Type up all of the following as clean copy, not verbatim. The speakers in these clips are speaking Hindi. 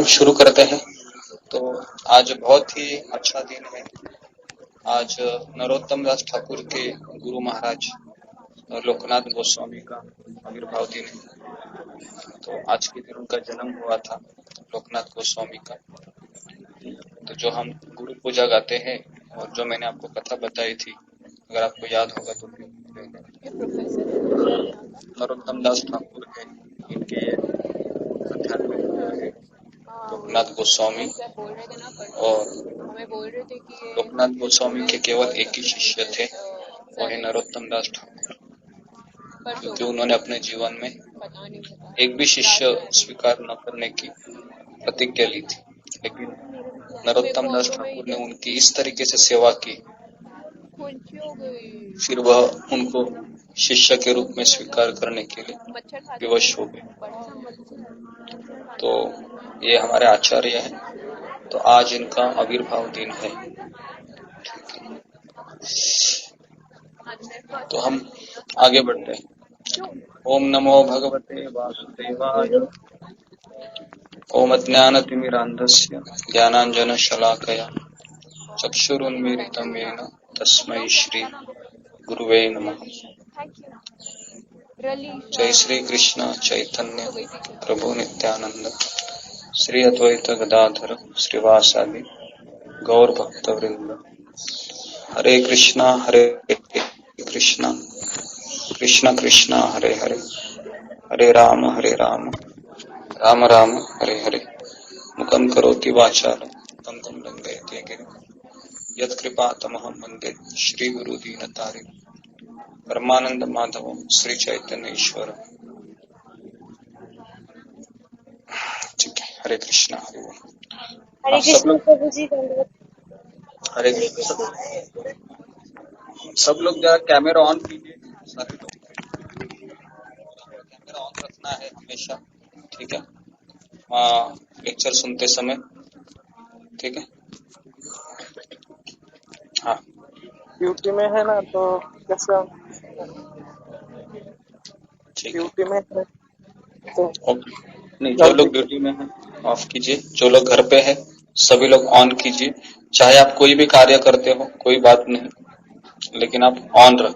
हम शुरू करते हैं। तो आज बहुत ही अच्छा दिन है। आज नरोत्तम दास ठाकुर के गुरु महाराज लोकनाथ गोस्वामी का आविर्भाव दिन है। तो आज के दिन उनका जन्म हुआ था, लोकनाथ गोस्वामी का। तो जो हम गुरु पूजा गाते हैं और जो मैंने आपको कथा बताई थी, अगर आपको याद होगा तो नरोत्तम दास ठाकुर है, इनके आध्यात्मिक है लोकनाथ गोस्वामी। और लोकनाथ गोस्वामी के केवल एक ही शिष्य थे, वो है नरोत्तम दास ठाकुर, क्योंकि उन्होंने अपने जीवन में एक भी शिष्य स्वीकार न करने की प्रतिज्ञा ली थी। लेकिन नरोत्तम दास ठाकुर ने उनकी इस तरीके से सेवा की, फिर वह उनको शिष्य के रूप में स्वीकार करने के लिए विवश हो गए। तो ये हमारे आचार्य हैं। तो आज इनका आविर्भाव दिन है। तो हम आगे बढ़ते हैं। ओम नमो भगवते वासुदेवाय। ओम अज्ञानतिमिरान्धस्य ज्ञानाञ्जनशलाकया चक्षुरुन्मीलितं येन तस्मै श्री गुरुवे नमः। जय श्री कृष्ण चैतन्य प्रभु नित्यानंद श्री अद्वैत गदाधर श्रीवासादि गौर भक्त वृंद। हरे कृष्णा कृष्ण कृष्ण हरे हरे, हरे राम राम राम हरे हरे। मुखं करोति वाचालं पंगुं लंघयते गिरिं यत्कृपातमहं वन्दे श्री गुरु दीनतारिणं परमानंद माधवम श्री चैतन्य ईश्वर। ठीक है, हरे कृष्णा हरे कृष्ण प्रभु जी। हरे कृष्ण। सब लोग जरा कैमरा ऑन कीजिए, सारे लोग कैमरा ऑन रखना है हमेशा, ठीक है, लेक्चर सुनते समय, ठीक है। हाँ, ड्यूटी में है ना, तो कैसे ड्यूटी में है तो ओके। नहीं, जो लोग ड्यूटी में है ऑफ कीजिए, जो लोग घर पे है सभी लोग ऑन कीजिए। चाहे आप कोई भी कार्य करते हो कोई बात नहीं, लेकिन आप ऑन रहो,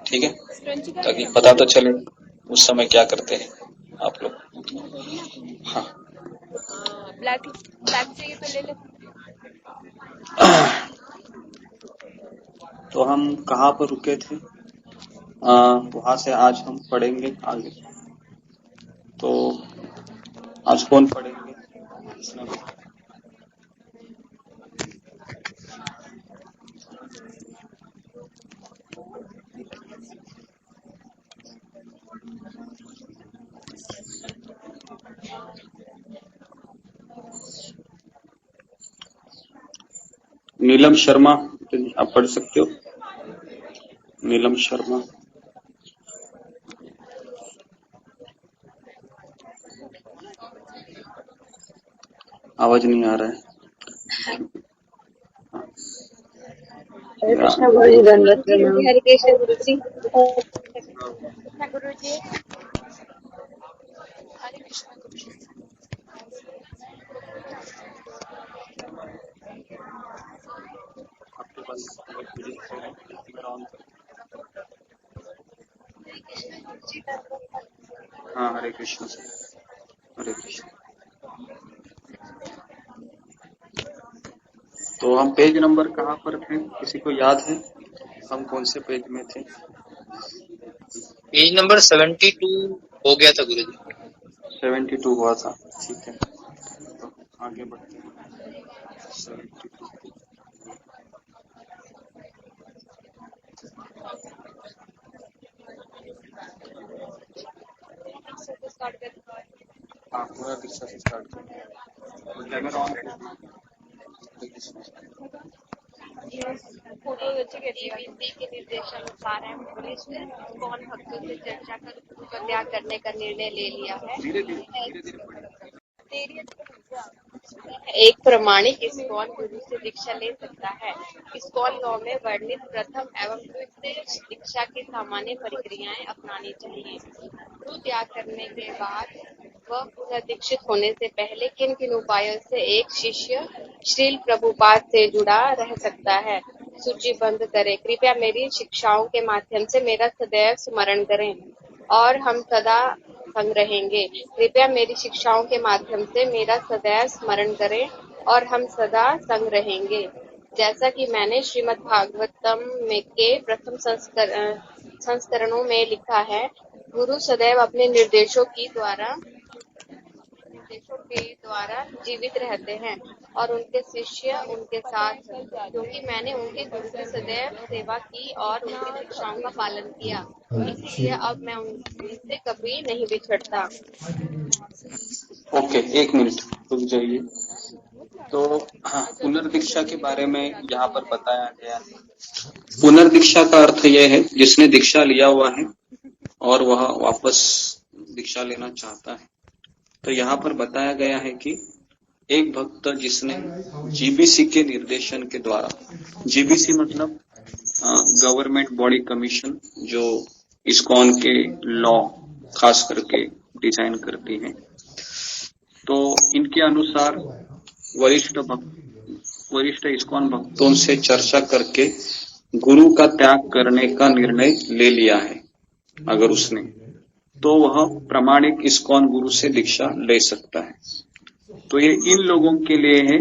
ठीक है, ताकि पता तो चले उस समय क्या करते हैं आप लोग। हाँ, ब्लैक चाहिए तो ले ले। तो हम कहाँ पर रुके थे, वहां से आज हम पढ़ेंगे आगे। तो आज कौन पढ़ेंगे? नीलम शर्मा, आप पढ़ सकते हो? नीलम शर्मा। आवाज नहीं आ रहा है। हरे कृष्ण गुरु जी, धन्यवाद प्रणाम। हरे कृष्ण गुरु जी। गुरु जी, हरे कृष्ण गुरु जी। आपके पास हाँ, हरे कृष्ण से, हरे कृष्ण। तो हम पेज नंबर कहाँ पर थे, किसी को याद है हम कौन से पेज में थे? पेज नंबर 72 हो गया था गुरु जी। 72 हुआ था, ठीक है। तो आगे बढ़ते हैं। 72 हाँ, पूरा दीक्षा से स्टार्ट करें। कैमरा ऑन कीजिए। फोटो विनती के निर्देशानुसार पुलिस ने कौन भक्तों से चर्चा कर गुरु का त्याग करने का निर्णय ले लिया है। धीरे धीरे एक प्रमाणिक इस्कॉन गुरु से दीक्षा ले सकता है। इस्कॉन लॉ में वर्णित प्रथम एवं द्वितीय दीक्षा की सामान्य प्रक्रियाएं अपनानी चाहिए। गुरु त्याग करने के बाद वह पुनर्दीक्षित होने से पहले किन किन उपायों से एक शिष्य श्रील प्रभुपाद से जुड़ा रह सकता है, सूचीबद्ध करें। कृपया मेरी शिक्षाओं के माध्यम से मेरा सदैव स्मरण करें और हम सदा संग रहेंगे। कृपया मेरी शिक्षाओं के माध्यम से मेरा सदैव स्मरण करें और हम सदा संग रहेंगे। जैसा कि मैंने श्रीमद् भागवतम में के प्रथम संस्करणों में लिखा है, गुरु सदैव अपने निर्देशों के द्वारा जीवित रहते हैं और उनके शिष्य उनके साथ, क्योंकि मैंने उनके गुरु की सदैव सेवा की और उनकी शिक्षाओं का पालन किया, इसलिए अब मैं उनसे कभी नहीं बिछड़ता। ओके, एक मिनट रुक जाइए। तो हाँ, पुनर्दीक्षा के बारे में यहाँ पर बताया गया है। पुनर्दीक्षा का अर्थ यह है जिसने दीक्षा लिया हुआ है और वह वापस दीक्षा लेना चाहता है। तो यहाँ पर बताया गया है कि एक भक्त जिसने जीबीसी के निर्देशन के द्वारा, जीबीसी मतलब गवर्नमेंट बॉडी कमीशन, जो इस्कॉन के लॉ खास करके डिजाइन करती है, तो इनके अनुसार वरिष्ठ इस्कॉन भक्तों से चर्चा करके गुरु का त्याग करने का निर्णय ले लिया है। अगर उसने, तो वह प्रामाणिक इस्कॉन गुरु से दीक्षा ले सकता है। तो ये इन लोगों के लिए है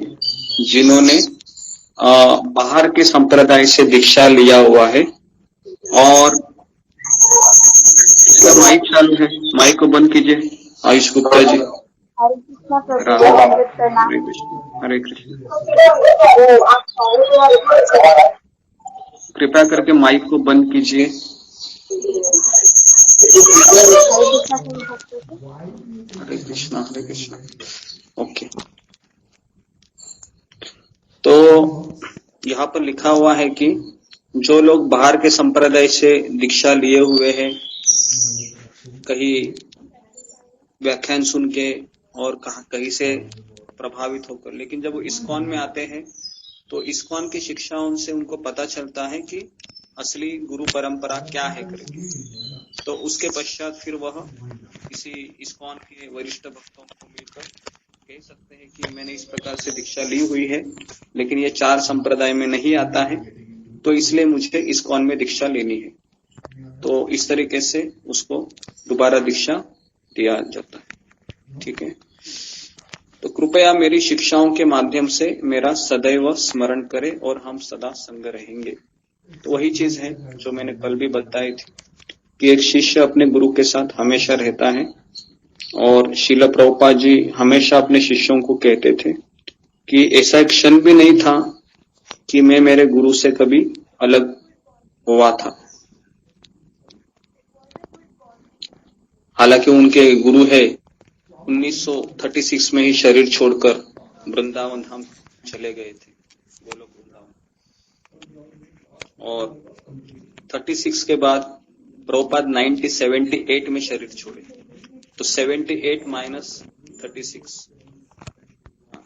जिन्होंने बाहर के संप्रदाय से दीक्षा लिया हुआ है। और माइक चालू है, माइक को बंद कीजिए। आयुष गुप्ता जी, हरे कृष्ण। कृपया करके माइक को बंद कीजिए। हरे कृष्णा, हरे कृष्णा। ओके, तो यहाँ पर लिखा हुआ है कि जो लोग बाहर के संप्रदाय से दीक्षा लिए हुए हैं, कहीं व्याख्यान सुन के और कहीं से प्रभावित होकर, लेकिन जब वो इस्कॉन में आते हैं तो इस्कॉन की शिक्षाओं से उनको पता चलता है कि असली गुरु परंपरा क्या है करके। तो उसके पश्चात फिर वह किसी इस्कॉन के वरिष्ठ भक्तों को मिलकर कह सकते हैं कि मैंने इस प्रकार से दीक्षा ली हुई है, लेकिन ये 4 संप्रदाय में नहीं आता है, तो इसलिए मुझे इस्कॉन में दीक्षा लेनी है। तो इस तरीके से उसको दोबारा दीक्षा दिया जाता है। ठीक है, तो कृपया मेरी शिक्षाओं के माध्यम से मेरा सदैव स्मरण करें और हम सदा संग रहेंगे। तो वही चीज है जो मैंने कल भी बताई थी कि एक शिष्य अपने गुरु के साथ हमेशा रहता है। और श्रील प्रभुपाद जी हमेशा अपने शिष्यों को कहते थे कि ऐसा एक क्षण भी नहीं था कि मैं मेरे गुरु से कभी अलग हुआ था। हालांकि उनके गुरु है 1936 में ही शरीर छोड़कर वृंदावन धाम चले गए थे, गोलोक वृंदावन। और 36 के बाद प्रभुपाद 1978 में शरीर छोड़े। तो 78 माइनस 36,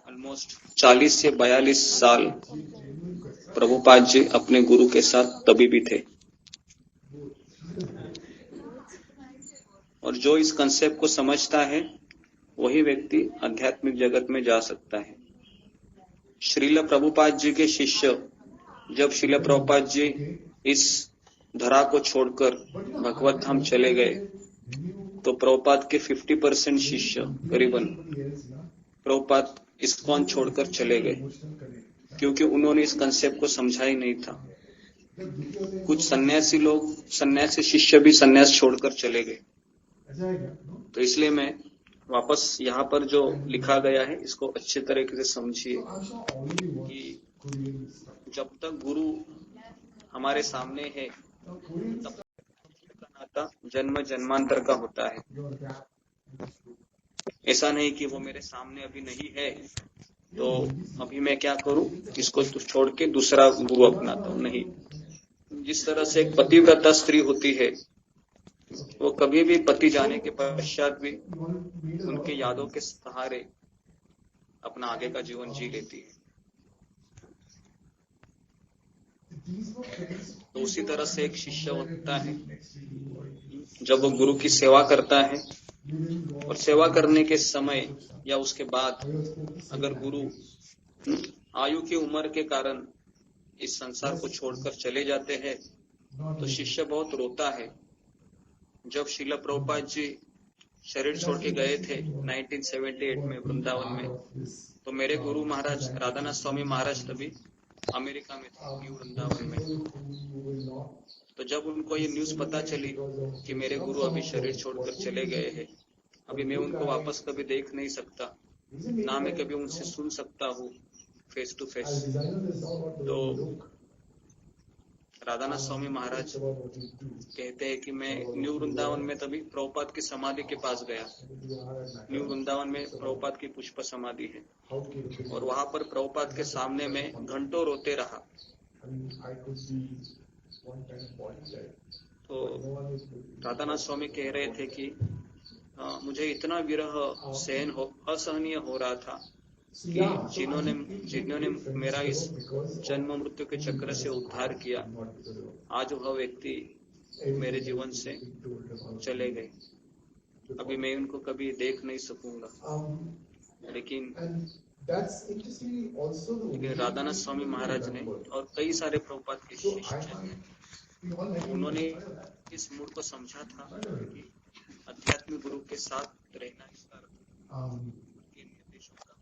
ऑलमोस्ट 40 से 42 साल प्रभुपाद जी अपने गुरु के साथ तभी भी थे। और जो इस कंसेप्ट को समझता है वही व्यक्ति आध्यात्मिक जगत में जा सकता है। श्रील प्रभुपाद जी के शिष्य, जब श्रील प्रभुपाद जी इस धरा को छोड़कर भगवत धाम चले गए, तो प्रभुपाद के 50% शिष्य करीबन प्रभुपाद इस्कॉन छोड़कर चले गए, क्योंकि उन्होंने इस कंसेप्ट को समझा ही नहीं था। कुछ सन्यासी शिष्य भी सन्यास छोड़कर चले गए। तो इसलिए मैं वापस यहाँ पर जो लिखा गया है इसको अच्छे तरीके से समझिए कि जब तक गुरु हमारे सामने है तब तक का नाता जन्म जन्मांतर का होता है। ऐसा नहीं कि वो मेरे सामने अभी नहीं है तो अभी मैं क्या करूं, इसको छोड़ के दूसरा गुरु अपनाता हूं। नहीं, जिस तरह से एक पतिव्रता स्त्री होती है, वो कभी भी पति जाने के पश्चात भी उनके यादों के सहारे अपना आगे का जीवन जी लेती है। तो उसी तरह से एक शिष्य होता है, जब वो गुरु की सेवा करता है और सेवा करने के समय या उसके बाद अगर गुरु आयु की उम्र के कारण इस संसार को छोड़कर चले जाते हैं तो शिष्य बहुत रोता है। जब श्रील प्रभुपाद जी शरीर छोड़ के गए थे 1978 में वृंदावन में, तो मेरे गुरु महाराज राधानाथ स्वामी महाराज तभी अमेरिका में थे, न्यू वृंदावन में। तो जब उनको ये न्यूज पता चली कि मेरे गुरु अभी शरीर छोड़कर चले गए हैं, अभी मैं उनको वापस कभी देख नहीं सकता, ना मैं कभी उनसे सुन सकता हूँ फेस टू फेस, तो राधानाथ स्वामी महाराज कहते हैं कि मैं न्यू वृंदावन में तभी प्रभुपाद की समाधि के पास गया। न्यू वृंदावन में प्रभुपाद की पुष्प समाधि है और वहां पर प्रभुपाद के सामने में घंटों रोते रहा। तो राधानाथ स्वामी कह रहे थे कि मुझे इतना विरह असहनीय हो रहा था कि जिन्होंने मेरा इस जन्म मृत्यु के चक्र से उद्धार किया, आज वह व्यक्ति मेरे जीवन से चले गए। अभी मैं उनको कभी देख नहीं सकूंगा। लेकिन राधानाथ स्वामी महाराज ने और कई सारे प्रभुपाद के शिष्य उन्होंने इस मूड को समझा था कि आध्यात्मिक गुरु के साथ रहना इसका के निर्देशों का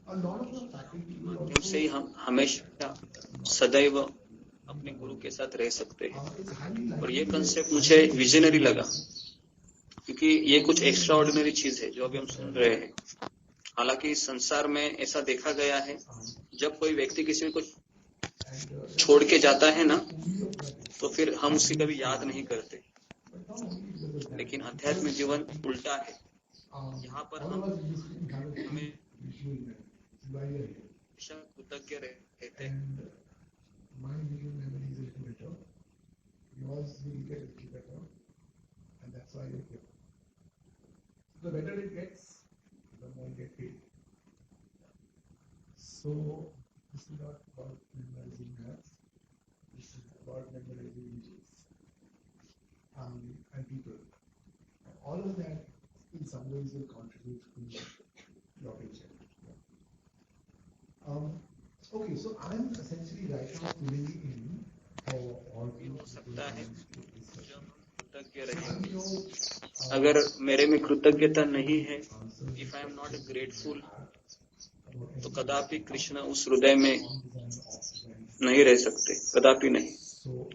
माध्यम से ही हम हमेशा सदैव अपने गुरु के साथ रह सकते हैं। और ये कंसेप्ट मुझे विजनरी लगा, क्योंकि ये कुछ एक्स्ट्रा ऑर्डिनरी चीज है जो अभी हम सुन रहे हैं। हालांकि इस संसार में ऐसा देखा गया है, जब कोई व्यक्ति किसी को छोड़ के जाता है ना, तो फिर हम उसे कभी याद नहीं करते। लेकिन आध्यात्मिक जीवन उल्टा है। यहाँ पर हम हमें कृतज्ञ रहते हैं। The better it gets, the more you get paid. So this is not about memorizing maths. This is about memorizing images and people. And all of that, in some ways, will contribute to your paycheck. Okay, so I'm essentially right now filling in for all हो सकता है कृतज्ञ रहेंगे। अगर मेरे में कृतज्ञता नहीं है, if I am not grateful, तो कदापि कृष्ण उस हृदय में नहीं रह सकते, कदापि नहीं,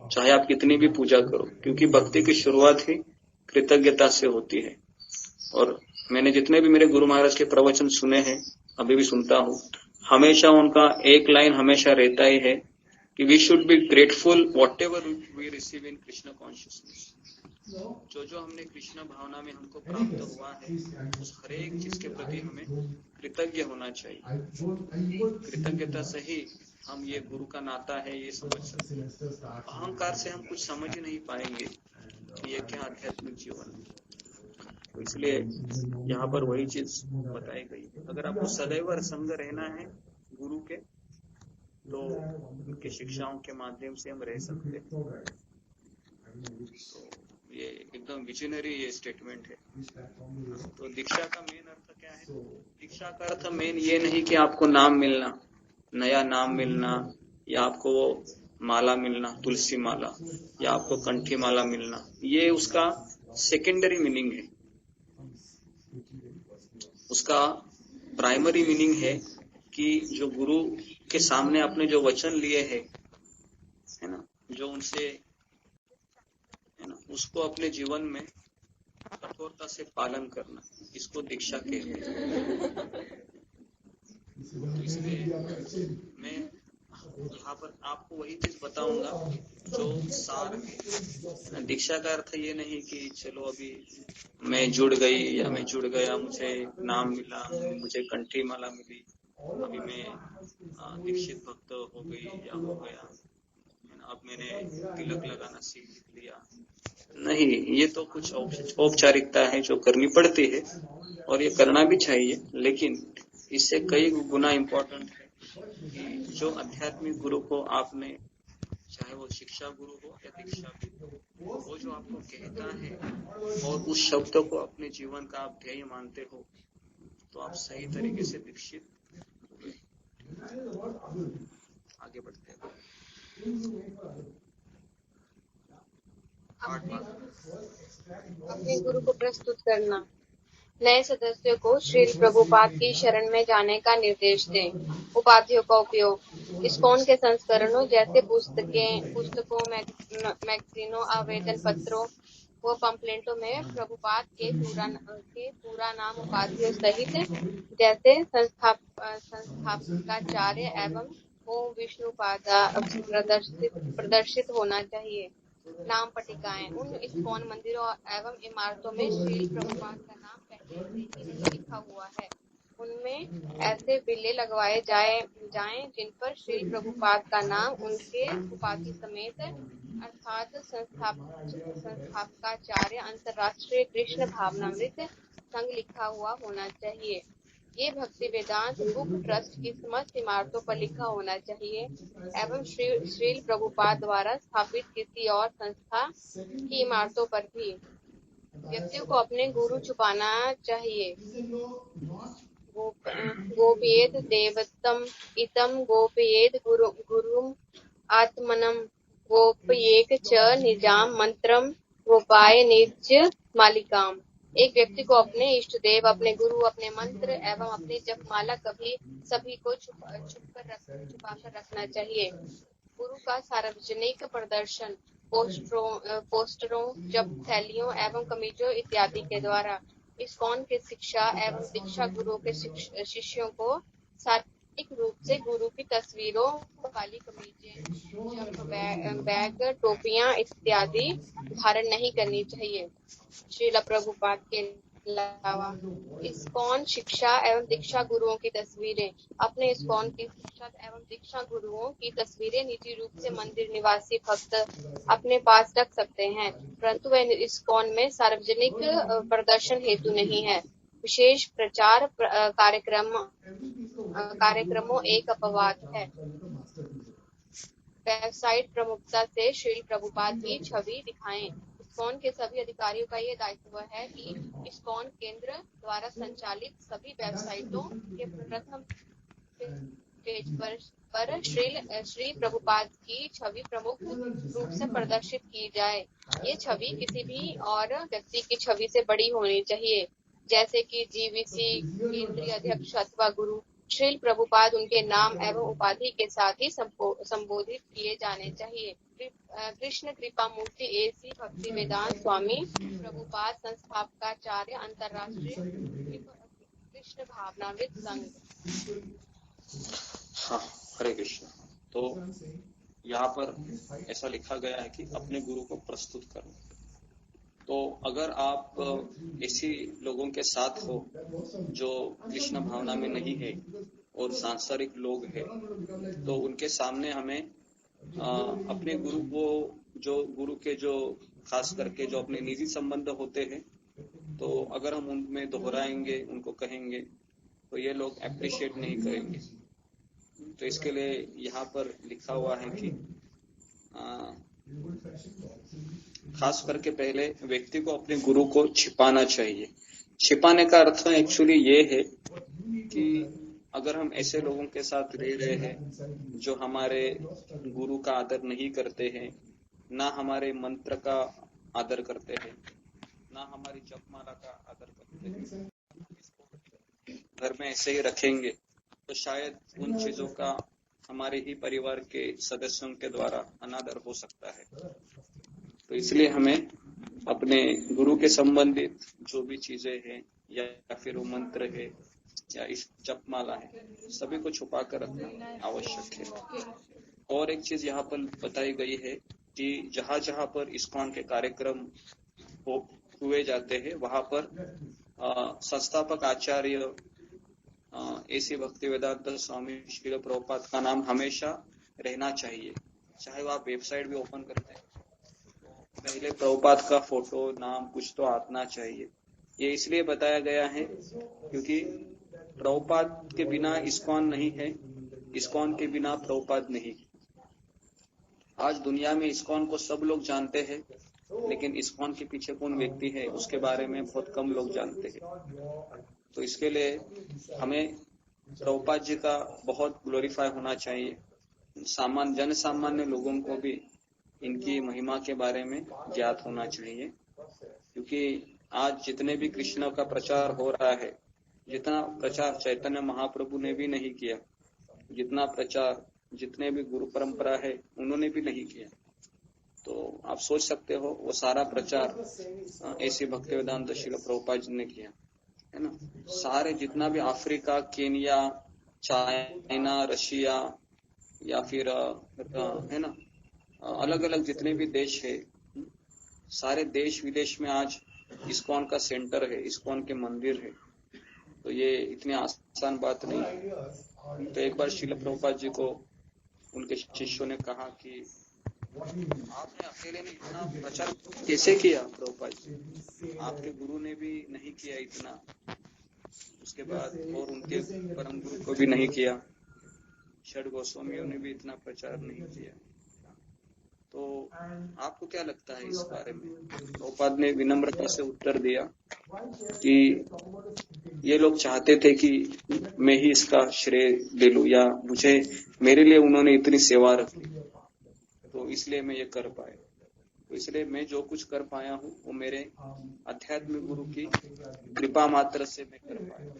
चाहे आप कितनी भी पूजा करो, क्योंकि भक्ति की शुरुआत ही कृतज्ञता से होती है। और मैंने जितने भी मेरे गुरु महाराज के प्रवचन सुने हैं, अभी भी सुनता हूँ, हमेशा उनका एक लाइन हमेशा रहता ही है कि we should be grateful whatever we receive in Krishna consciousness. जो हमने कृष्ण भावना में हमको प्राप्त हुआ है, उस हर एक चीज के प्रति हमें कृतज्ञ होना चाहिए। कृतज्ञता से ही हम ये गुरु का नाता है ये समझ सकते हैं। अहंकार से हम कुछ समझ ही नहीं पाएंगे कि ये क्या आध्यात्मिक जीवन है। तो इसलिए यहाँ पर वही चीज बताई गई। अगर आपको सदैव संग रहना है गुरु के, तो उनके शिक्षाओं के माध्यम से हम रह सकते हैं। तो ये एकदम विजनरी ये स्टेटमेंट है। तो दीक्षा का मेन अर्थ क्या है? दीक्षा का अर्थ मेन ये नहीं कि आपको नाम मिलना, नया नाम मिलना, या आपको माला मिलना, तुलसी माला, या आपको कंठी माला मिलना, ये उसका सेकेंडरी मीनिंग है। उसका प्राइमरी मीनिंग है कि जो गुरु के सामने आपने जो वचन लिए हैं, है ना, जो उनसे, है ना, उसको अपने जीवन में कठोरता से पालन करना, इसको दीक्षा कहते हैं। इसलिए मैं यहाँ पर आपको वही चीज बताऊंगा जो सार है। दीक्षा का अर्थ ये नहीं कि चलो अभी मैं जुड़ गई या मैं जुड़ गया, मुझे नाम मिला, मुझे कंठी माला मिली, अभी मैं दीक्षित भक्त हो गई या हो गया, अब मैंने तिलक लगाना सीख लिया। नहीं, ये तो कुछ औपचारिकता है जो करनी पड़ती है और ये करना भी चाहिए, लेकिन इससे कई गुना इम्पोर्टेंट है कि जो आध्यात्मिक गुरु को आपने चाहे वो शिक्षा गुरु हो या दीक्षा गुरु, वो जो आपको कहता है और उस शब्द को अपने जीवन का आप ध्येय मानते हो, तो आप सही तरीके से दीक्षित हुए। आगे बढ़ते हैं। अपने गुरु को प्रस्तुत करना। नए सदस्यों को श्रील प्रभुपाद की शरण में जाने का निर्देश दें। उपाधियों का उपयोग। इस्कॉन के संस्करणों जैसे पुस्तकों, मैगजीनों, आवेदन पत्रों व पंपलेटों में प्रभुपाद के पूरा नाम उपाधियों सहित जैसे संस्थापकाचार्य एवं ओम विष्णुपादा प्रदर्शित होना चाहिए। नाम पट्टिकाएं। उन इस्कॉन मंदिरों एवं इमारतों में श्रील प्रभुपाद का नाम पहले से ही नहीं लिखा हुआ है, उनमें ऐसे बिल्ले लगवाए जाएं जिन पर श्रील प्रभुपाद का नाम उनके उपाधि समेत अर्थात संस्थापकाचार्य अंतर्राष्ट्रीय कृष्ण भावनामृत संघ लिखा हुआ होना चाहिए। ये भक्ति वेदांत बुक ट्रस्ट की समस्त इमारतों पर लिखा होना चाहिए एवं श्रील प्रभुपाद द्वारा स्थापित किसी और संस्था की इमारतों पर भी। व्यक्तियों को अपने गुरु छुपाना चाहिए। गोपयेत देवतम इतम गोपयेत गुरुम आत्मनम गोपयेक च निजाम मंत्रम गोपाय निज मालिकाम। एक व्यक्ति को अपने इष्ट देव, अपने गुरु, अपने मंत्र एवं अपनी जपमाला सभी को छुपाकर रखना चाहिए। गुरु का सार्वजनिक प्रदर्शन पोस्टरों, जप थैलियों एवं कमीजों इत्यादि के द्वारा। इस्कॉन के शिक्षा एवं दीक्षा गुरुओं के शिष्यों को सार्वजनिक रूप से गुरु की तस्वीरों वाली कमीजें, जप बैग, टोपियां इत्यादि धारण नहीं करनी चाहिए। श्रील प्रभुपाद के अलावा इस्कॉन शिक्षा एवं दीक्षा गुरुओं की तस्वीरें। अपने इस्कॉन की शिक्षा एवं दीक्षा गुरुओं की तस्वीरें निजी रूप से मंदिर निवासी भक्त अपने पास रख सकते हैं, परंतु वह इस्कॉन में सार्वजनिक प्रदर्शन हेतु नहीं है। विशेष प्रचार कार्यक्रमों एक अपवाद है। वेबसाइट प्रमुखता से श्रील प्रभुपाद की छवि दिखाएं। इस्कॉन के सभी अधिकारियों का ये दायित्व है कि इस्कॉन केंद्र द्वारा संचालित सभी वेबसाइटों के प्रथम पेज पर श्री प्रभुपाद की छवि प्रमुख रूप से प्रदर्शित की जाए। ये छवि किसी भी और व्यक्ति की छवि से बड़ी होनी चाहिए, जैसे कि जीवीसी केंद्रीय अध्यक्ष अथवा गुरु। श्रील प्रभुपाद उनके नाम एवं उपाधि के साथ ही संबोधित किए जाने चाहिए। कृष्ण कृपा मूर्ति एसी भक्ति वेदांत स्वामी प्रभुपाद संस्थापकाचार्य अंतर्राष्ट्रीय कृष्ण भावनामृत संघ। हाँ, हरे कृष्ण। तो यहाँ पर ऐसा लिखा गया है कि अपने गुरु को प्रस्तुत करो। तो अगर आप ऐसे लोगों के साथ हो जो कृष्ण भावना में नहीं है और सांसारिक लोग हैं, तो उनके सामने हमें अपने गुरु को, जो गुरु के जो खास करके जो अपने निजी संबंध होते हैं, तो अगर हम उनमें दोहराएंगे, उनको कहेंगे, तो ये लोग अप्रिशिएट नहीं करेंगे। तो इसके लिए यहाँ पर लिखा हुआ है कि खास करके पहले व्यक्ति को अपने गुरु को छिपाना चाहिए। छिपाने का अर्थ एक्चुअली ये है कि अगर हम ऐसे लोगों के साथ रह रहे हैं जो हमारे गुरु का आदर नहीं करते हैं, ना हमारे मंत्र का आदर करते हैं, ना हमारी जपमाला का आदर करते हैं, घर में ऐसे ही रखेंगे, तो शायद उन चीजों का हमारे ही परिवार के सदस्यों के द्वारा अनादर हो सकता है। तो इसलिए हमें अपने गुरु के संबंधित जो भी चीजें हैं या फिर वो मंत्र है या इस जपमाला है, सभी को छुपा कर रखना आवश्यक है। और एक चीज यहाँ पर बताई गई है कि जहाँ जहाँ पर इस्कॉन के कार्यक्रम हुए जाते हैं, वहां पर संस्थापक आचार्य ऐसी भक्ति वेदांत स्वामी श्रील प्रभुपाद का नाम हमेशा रहना चाहिए। चाहे वो आप वेबसाइट भी ओपन करते हैं, तो पहले प्रभुपाद का फोटो, नाम कुछ तो आना चाहिए। ये इसलिए बताया गया है क्योंकि प्रभुपाद के बिना इस्कॉन नहीं है, इस्कॉन के बिना प्रभुपाद नहीं। आज दुनिया में इस्कॉन को सब लोग जानते हैं, लेकिन इस्कॉन के पीछे कौन व्यक्ति है उसके बारे में बहुत कम लोग जानते हैं। तो इसके लिए हमें प्रभुपाद जी का बहुत ग्लोरीफाई होना चाहिए। जन सामान्य लोगों को भी इनकी महिमा के बारे में ज्ञात होना चाहिए, क्योंकि आज जितने भी कृष्ण का प्रचार हो रहा है, जितना प्रचार चैतन्य महाप्रभु ने भी नहीं किया, जितना प्रचार जितने भी गुरु परंपरा है उन्होंने भी नहीं किया। तो आप सोच सकते हो वो सारा प्रचार ऐसे भक्तिवेदांत श्रील प्रभुपाद जी ने किया है ना। सारे जितना भी अफ्रीका, केनिया, चाइना, रशिया या फिर है ना, अलग अलग जितने भी देश है, सारे देश विदेश में आज इस्कॉन का सेंटर है, इस्कॉन के मंदिर है। तो ये इतनी आसान बात नहीं है। तो एक बार श्रील प्रभुपाद जी को उनके शिष्यों ने कहा कि आपने अकेले ने इतना प्रचार कैसे किया प्रभुपाद जी, आपके गुरु ने भी नहीं किया इतना, उसके बाद और उनके परम गुरु को भी नहीं किया, षड गोस्वामियों ने भी इतना प्रचार नहीं किया। तो आपको क्या लगता है इस बारे में? प्रभुपाद ने विनम्रता से उत्तर दिया कि ये लोग चाहते थे कि मैं ही इसका श्रेय ले लूं, या मुझे मेरे लिए उन्होंने इतनी सेवा रखी तो इसलिए मैं ये कर पाया। तो इसलिए मैं जो कुछ कर पाया हूँ वो मेरे आध्यात्मिक गुरु की कृपा मात्र से मैं कर पाया।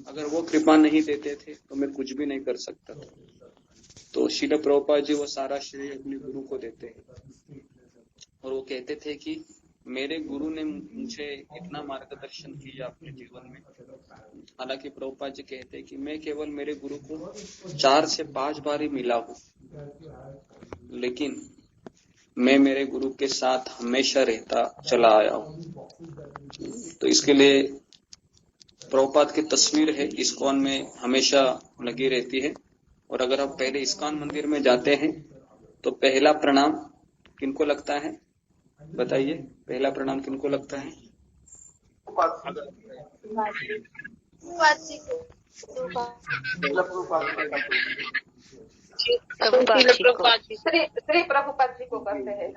अगर वो कृपा नहीं देते थे तो मैं कुछ भी नहीं कर सकता था। तो श्रील प्रभुपाद जी वो सारा श्रेय अपने गुरु को देते हैं और वो कहते थे कि मेरे गुरु ने मुझे इतना मार्गदर्शन किया अपने जीवन में। हालांकि प्रभुपाद जी कहते हैं कि मैं केवल मेरे गुरु को 4 से 5 बार ही मिला हूँ, लेकिन मैं मेरे गुरु के साथ हमेशा रहता चला आया हूँ। तो इसके लिए प्रभुपाद की तस्वीर है इस्कॉन में हमेशा लगी रहती है। और अगर आप पहले इस्कॉन मंदिर में जाते हैं तो पहला प्रणाम किनको लगता है? बताइए, पहला प्रणाम किनको लगता है? श्री प्रभुपाद जी को करते हैं।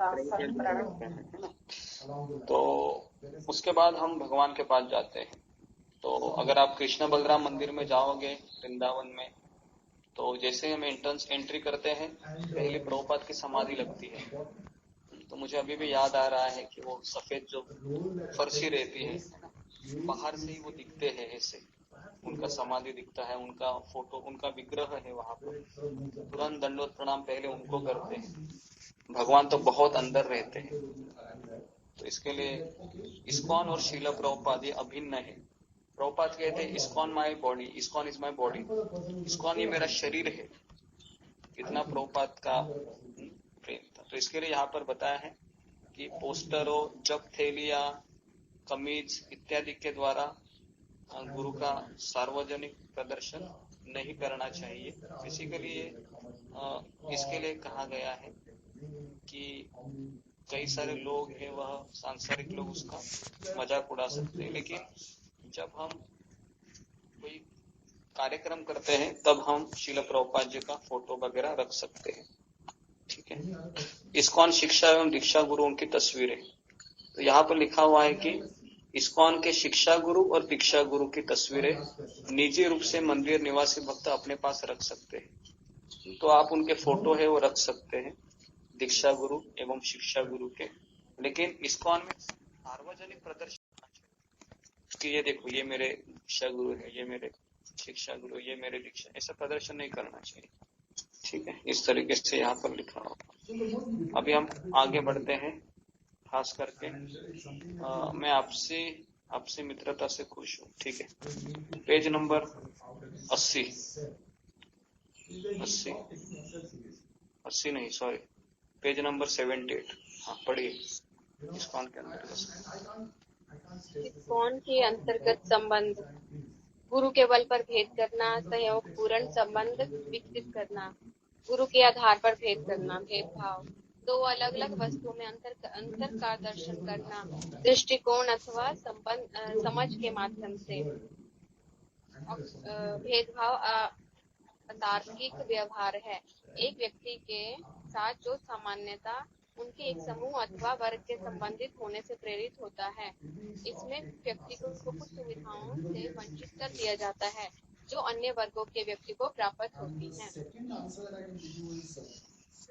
तो उसके बाद हम भगवान के पास जाते हैं। तो अगर आप कृष्ण बलराम मंदिर में जाओगे वृंदावन में, तो जैसे हम एंट्री करते हैं पहले प्रभुपाद की समाधि लगती है। तो मुझे अभी भी याद आ रहा है कि वो सफेद जो फर्शी रहती है, बाहर से ही वो दिखते हैं ऐसे, उनका समाधि दिखता है, उनका फोटो, उनका विग्रह है वहां पर। तुरंत दंडोत प्रणाम पहले उनको करते हैं। भगवान तो बहुत अंदर रहते हैं। तो इसके लिए इस्कॉन और श्रील प्रभुपाद ये अभिन्न है। प्रभुपाद कहते हैं ISKCON my body, ISKCON is my body, ISKCON ये मेरा शरीर है। इतना प्रभुपाद का प्रेम था। तो इसके लिए यहाँ पर बताया है कि पोस्टरों, जब थैलिया, कमीज इत्यादि के द्वारा गुरु का सार्वजनिक प्रदर्शन नहीं करना चाहिए। बेसिकली इसके लिए कहा गया है कि कई सारे लोग हैं, वह सांसारिक लोग उसका मजाक उड़ा सकते हैं, लेकिन जब हम कोई कार्यक्रम करते हैं तब हम श्रील प्रभुपाद जी का फोटो वगैरह रख सकते हैं। ठीक है। इस्कॉन शिक्षा एवं दीक्षा गुरुओं की तस्वीरें, तो यहाँ पर लिखा हुआ है कि इस्कॉन के शिक्षा गुरु और दीक्षा गुरु की तस्वीरें निजी रूप से मंदिर निवासी भक्त अपने पास रख सकते हैं। तो आप उनके फोटो है वो रख सकते हैं, दीक्षा गुरु एवं शिक्षा गुरु के। लेकिन इस्कॉन में सार्वजनिक प्रदर्शन कि ये देखो ये मेरे दीक्षा गुरु है, ये मेरे शिक्षा गुरु, ये मेरे दीक्षा, ऐसा प्रदर्शन नहीं करना चाहिए। ठीक है, इस तरीके से यहाँ पर लिखा होगा। अभी हम आगे बढ़ते हैं। खास करके मैं आपसे मित्रता से खुश हूँ। ठीक है, पेज नंबर 80 नहीं, सॉरी, पेज नंबर 78। हाँ, पढ़िए। इस्कॉन के अंतर्गत इस्कॉन के अंतर्गत संबंध, गुरु के बल पर भेद करना, सहयोग पूर्ण संबंध विकसित करना, गुरु के आधार पर भेद करना, भेदभाव, दो अलग अलग वस्तुओं में अंतर का दर्शन करना, दृष्टिकोण अथवा समझ के माध्यम से, भेदभाव अतार्किक व्यवहार है। एक व्यक्ति के साथ जो सामान्यता उनके एक समूह अथवा वर्ग के संबंधित होने से प्रेरित होता है। इसमें व्यक्ति को कुछ सुविधाओं से वंचित कर दिया जाता है जो अन्य वर्गों के व्यक्ति को प्राप्त होती हैं।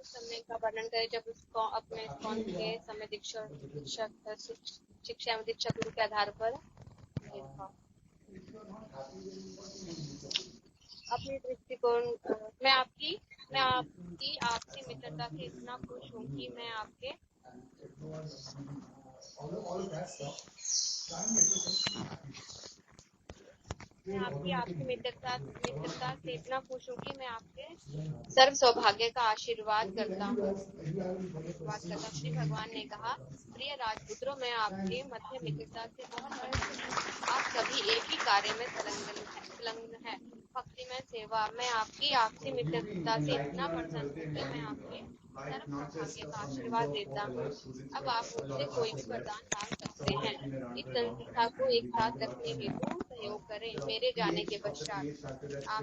उस समय का वर्णन करें जब उसको अपने इस्कॉन के समय शिक्षा एवं दीक्षा गुरु के आधार पर अपने दृष्टिकोण मैं आपकी आपसी मित्रता से इतना खुश हूँ कि मैं आपकी आपसी मित्रता से इतना खुश हूँ कि मैं आपके सर्व सौभाग्य का आशीर्वाद करता हूँ। श्री भगवान ने कहा, प्रिय राजपुत्रों, मैं आपके मध्य मित्रता से बहुत प्रसन्न हूँ। आप सभी एक ही कार्य में संलग्न है, भक्ति में सेवा। मैं आपकी आपसी मित्रता से इतना प्रसन्न हूँ कि मैं आपके सर्व सौभाग्य का आशीर्वाद देता हूँ। अब आप मुझसे कोई भी वरदान मांग सकते हैं। इस संस्था को एक साथ रखने हेतु सहयोग करें। मेरे जाने के पश्चात आप